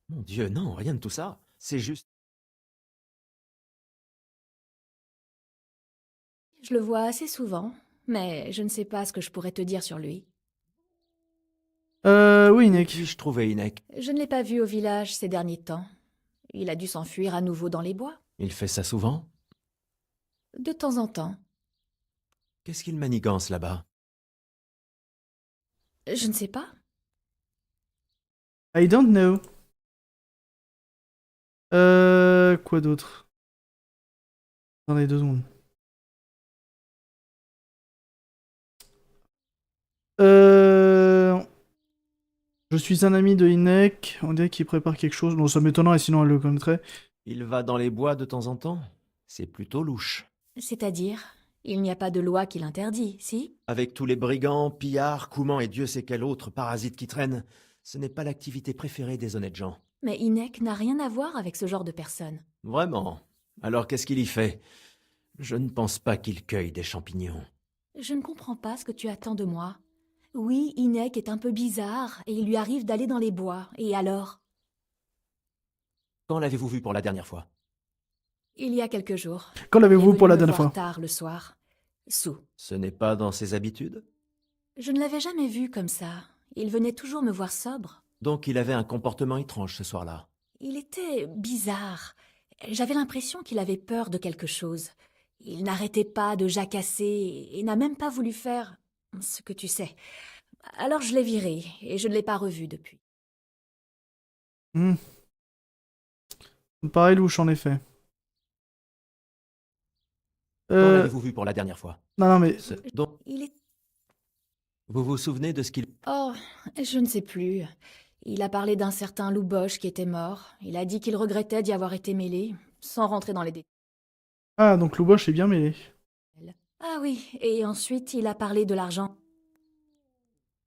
Mon Dieu, non, rien de tout ça. C'est juste... Je le vois assez souvent, mais je ne sais pas ce que je pourrais te dire sur lui. Oui, Inek. Puis-je trouver Inek? Je ne l'ai pas vu au village ces derniers temps. Il a dû s'enfuir à nouveau dans les bois. Il fait ça souvent? De temps en temps. Qu'est-ce qu'il manigance là-bas? Je ne sais pas. I don't know. Quoi d'autre? Attendez 2 secondes. Je suis un ami de Hinek. On dirait qu'il prépare quelque chose. Non, ça m'étonnerait, sinon elle le connaîtrait. Il va dans les bois de temps en temps. C'est plutôt louche. C'est-à-dire, il n'y a pas de loi qui l'interdit, si? Avec tous les brigands, pillards, coumans et Dieu sait quel autre parasite qui traîne, ce n'est pas l'activité préférée des honnêtes gens. Mais Hinek n'a rien à voir avec ce genre de personne. Vraiment. Alors qu'est-ce qu'il y fait? Je ne pense pas qu'il cueille des champignons. Je ne comprends pas ce que tu attends de moi. Oui, Hinek est un peu bizarre, et il lui arrive d'aller dans les bois. Et alors? Quand l'avez-vous vu pour la dernière fois? Il y a quelques jours. Quand l'avez-vous Il est pour la venu me dernière voir fois? tard le soir. Sous. Ce n'est pas dans ses habitudes? Je ne l'avais jamais vu comme ça. Il venait toujours me voir sobre. Donc il avait un comportement étrange ce soir-là. Il était bizarre. J'avais l'impression qu'il avait peur de quelque chose. Il n'arrêtait pas de jacasser et n'a même pas voulu faire ce que tu sais. Alors je l'ai viré et je ne l'ai pas revu depuis. Ça me paraît louche, en effet. Quand l'avez-vous vu pour la dernière fois? Non, mais... Donc, Il est... vous vous souvenez de ce qu'il... Oh, je ne sais plus. Il a parlé d'un certain Lou Bosch qui était mort. Il a dit qu'il regrettait d'y avoir été mêlé, sans rentrer dans les détails. Ah, donc Louboche est bien mêlé. Ah oui, et ensuite il a parlé de l'argent.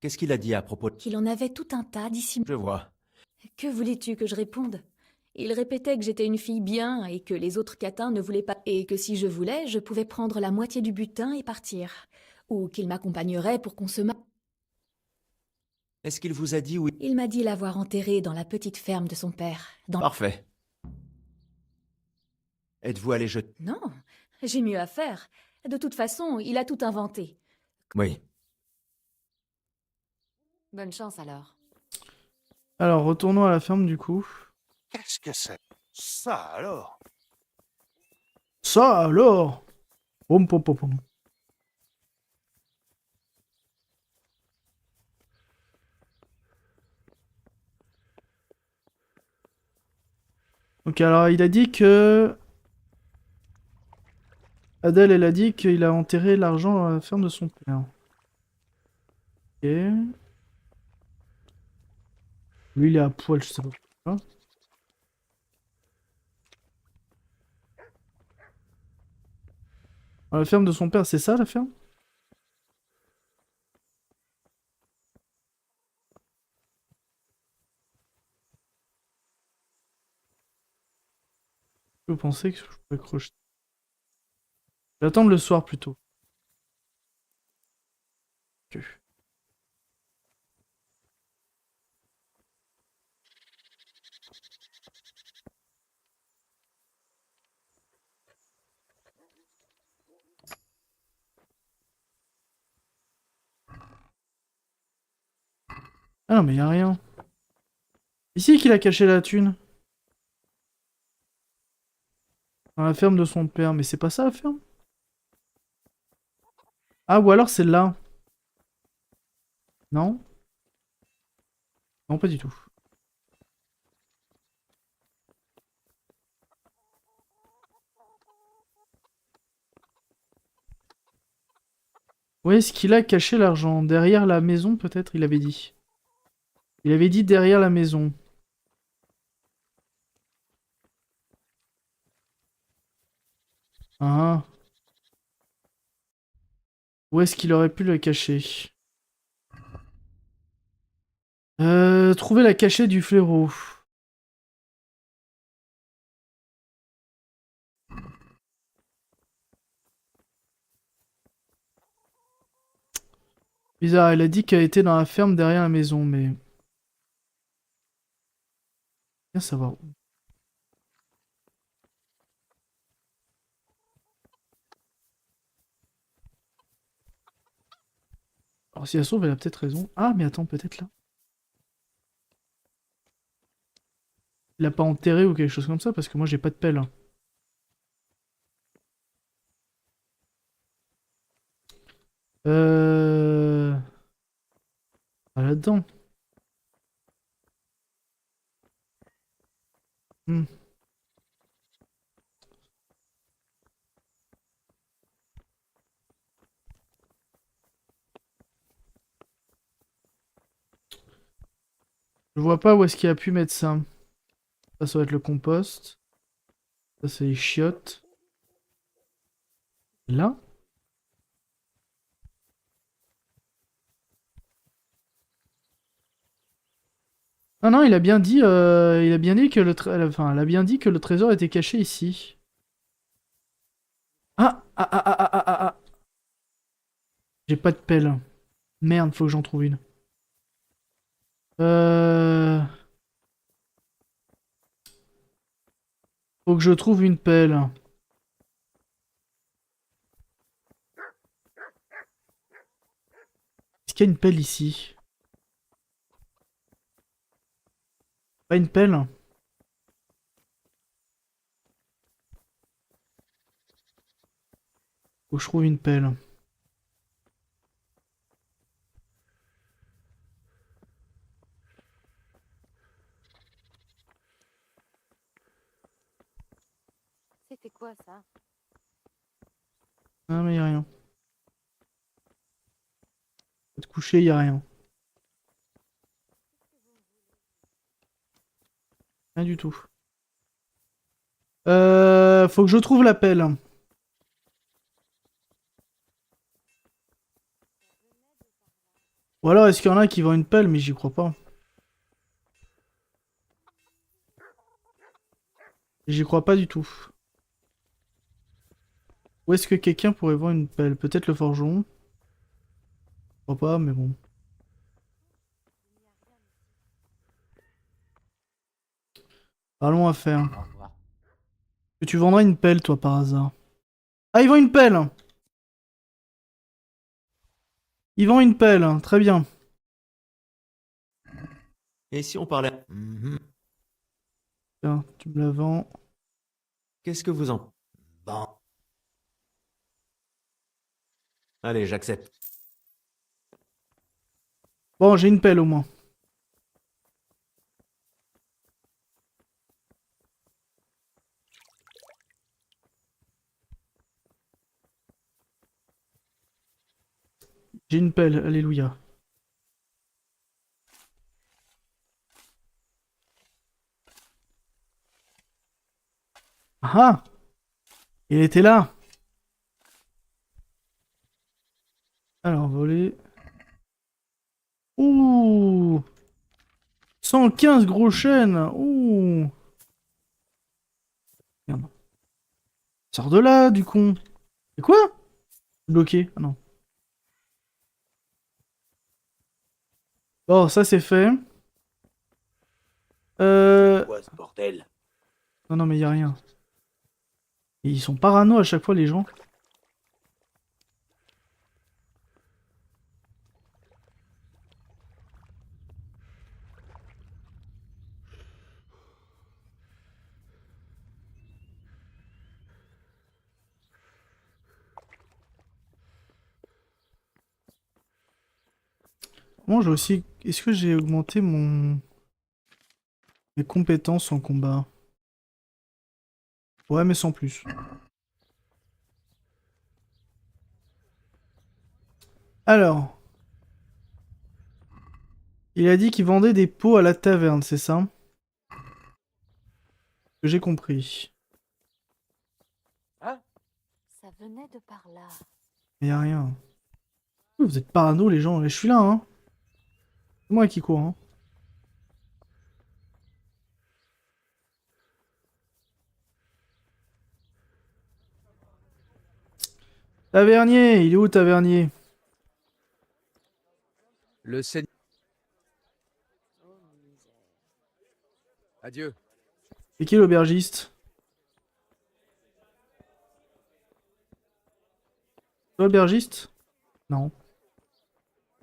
Qu'est-ce qu'il a dit à propos de... Qu'il en avait tout un tas d'ici. Je vois. Que voulais-tu que je réponde? Il répétait que j'étais une fille bien et que les autres catins ne voulaient pas, et que si je voulais, je pouvais prendre la moitié du butin et partir. Ou qu'il m'accompagnerait pour qu'on se marie. Est-ce qu'il vous a dit où... Il m'a dit l'avoir enterré dans la petite ferme de son père. Parfait. Êtes-vous allé jeter... Non, j'ai mieux à faire. De toute façon, il a tout inventé. Oui. Bonne chance alors. Alors, retournons à la ferme, du coup. Qu'est-ce que c'est? Ça alors? Ça, alors! Pom, pom, pom, pom. Donc, alors, il a dit que... Adèle, elle a dit qu'il a enterré l'argent dans la ferme de son père. Ok. Lui, il est à poil, je sais pas pourquoi. Ah, la ferme de son père, c'est ça, la ferme? Vous pensez que je pourrais crocheter? Je vais attendre le soir, plutôt. Ok. Ah non, mais y a rien. Ici qu'il a caché la thune. Dans la ferme de son père. Mais c'est pas ça, la ferme? Ah, ou alors c'est là. Non? Non, pas du tout. Où est-ce qu'il a caché l'argent? Derrière la maison, peut-être, il avait dit. Il avait dit derrière la maison. Ah. Où est-ce qu'il aurait pu le cacher? Trouver la cachette du fléau. Bizarre, elle a dit qu'elle était dans la ferme derrière la maison, mais... Bien savoir où. Alors si elle se trouve, elle a peut-être raison. Ah, mais attends, peut-être là. Il l'a pas enterré ou quelque chose comme ça, parce que moi j'ai pas de pelle. Ah, là-dedans. Hmm. Je vois pas où est-ce qu'il a pu mettre ça. Ça va être le compost. Ça, c'est les chiottes. Là? Ah non, il a bien dit, que elle a bien dit que le trésor était caché ici. Ah. J'ai pas de pelle. Merde, faut que j'en trouve une. Faut que je trouve une pelle. Est-ce qu'il y a une pelle ici? Pas une pelle? Faut que je trouve une pelle. C'était quoi ça? Ah mais y a rien. Faut te coucher, y a rien. Rien du tout. Faut que je trouve la pelle. Ou alors est-ce qu'il y en a qui vendent une pelle, mais j'y crois pas. J'y crois pas du tout. Où est-ce que quelqu'un pourrait vendre une pelle? Peut-être le forgeron. Je crois pas, mais bon. Parlons à faire. Que tu vendrais une pelle, toi, par hasard? Ah, il vend une pelle! Il vend une pelle, très bien. Et si on parlait... Mhm. Tiens, tu me la vends. Qu'est-ce que vous en... Bon. Allez, j'accepte. Bon, j'ai une pelle au moins. J'ai une pelle, alléluia. Ah! Il était là! Alors, voler. Ouh! 115 gros chênes! Ouh! Merde. Sors de là, du con! C'est quoi? Bloqué. Ah non. Bon, ça c'est fait. Quoi ce bordel? Non, mais y a rien. Et ils sont parano à chaque fois, les gens. Moi, j'ai aussi... Est-ce que j'ai augmenté mes compétences en combat? Ouais, mais sans plus. Alors... Il a dit qu'il vendait des pots à la taverne, c'est ça? Que j'ai compris. Ça venait de par là. Mais y a rien. Vous êtes parano, les gens. Je suis là, hein. C'est moi qui cours, hein. Tavernier, il est où, Tavernier? Le Seigneur... Adieu. C'est qui l'aubergiste? L'aubergiste? Non.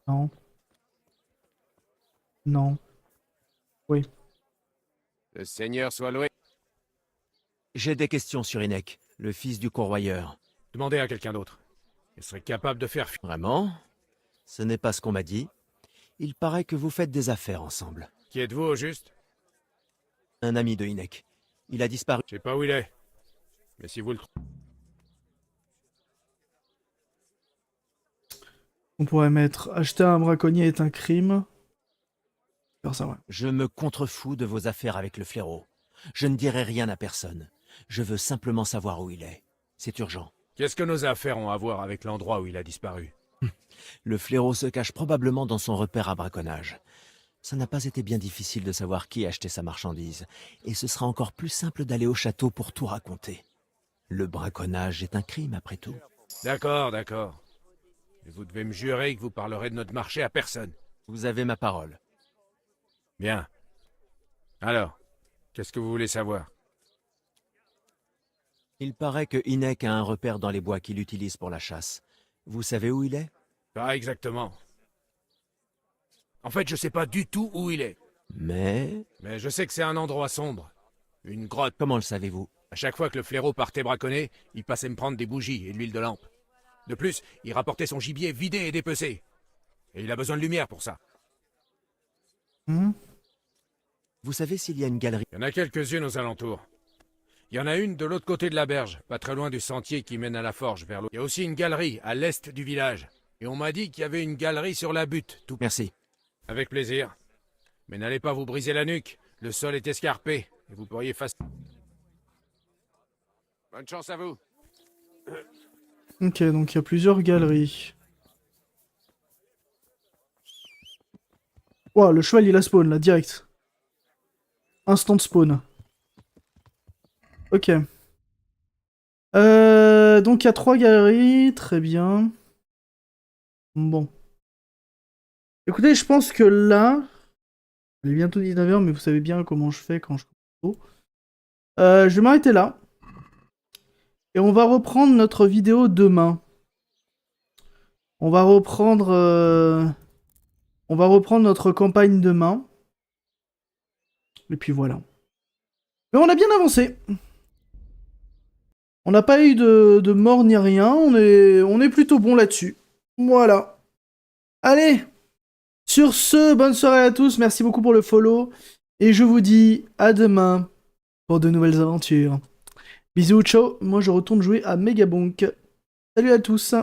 Non. Non. Oui. Le Seigneur soit loué. J'ai des questions sur Inek, le fils du corroyeur. Demandez à quelqu'un d'autre. Il serait capable de faire... Vraiment? Ce n'est pas ce qu'on m'a dit. Il paraît que vous faites des affaires ensemble. Qui êtes-vous au juste? Un ami de Inek. Il a disparu. Je sais pas où il est. Mais si vous le trouvez... On pourrait mettre acheter un braconnier est un crime. Faire ça, ouais. Je me contrefous de vos affaires avec le fléau. Je ne dirai rien à personne. Je veux simplement savoir où il est. C'est urgent. Qu'est-ce que nos affaires ont à voir avec l'endroit où il a disparu? Le fléau se cache probablement dans son repère à braconnage. Ça n'a pas été bien difficile de savoir qui achetait sa marchandise, et ce sera encore plus simple d'aller au château pour tout raconter. Le braconnage est un crime, après tout. D'accord, d'accord. Et vous devez me jurer que vous parlerez de notre marché à personne. Vous avez ma parole. Bien. Alors, qu'est-ce que vous voulez savoir? Il paraît que Hynek a un repère dans les bois qu'il utilise pour la chasse. Vous savez où il est? Pas exactement. En fait, je sais pas du tout où il est. Mais je sais que c'est un endroit sombre. Une grotte. Comment le savez-vous? À chaque fois que le fléau partait braconner, il passait me prendre des bougies et de l'huile de lampe. De plus, il rapportait son gibier vidé et dépecé. Et il a besoin de lumière pour ça. Vous savez s'il y a une galerie? Il y en a quelques-unes aux alentours. Il y en a une de l'autre côté de la berge, pas très loin du sentier qui mène à la forge vers l'eau. Il y a aussi une galerie à l'est du village. Et on m'a dit qu'il y avait une galerie sur la butte. Tout. Merci. Avec plaisir. Mais n'allez pas vous briser la nuque. Le sol est escarpé et vous pourriez Bonne chance à vous. Ok, donc il y a plusieurs galeries. Ouah, le cheval il a spawn là, direct. Instant spawn. Ok. Donc il y a 3 galeries, très bien. Bon. Écoutez, je pense que là... Il est bientôt 19h, mais vous savez bien comment je fais quand je coupe tôt. Je vais m'arrêter là. Et on va reprendre notre vidéo demain. On va reprendre notre campagne demain. Et puis voilà. Mais on a bien avancé. On n'a pas eu de mort ni rien. On est plutôt bon là-dessus. Voilà. Allez. Sur ce, bonne soirée à tous. Merci beaucoup pour le follow. Et je vous dis à demain pour de nouvelles aventures. Bisous, ciao. Moi, je retourne jouer à Megabonk. Salut à tous.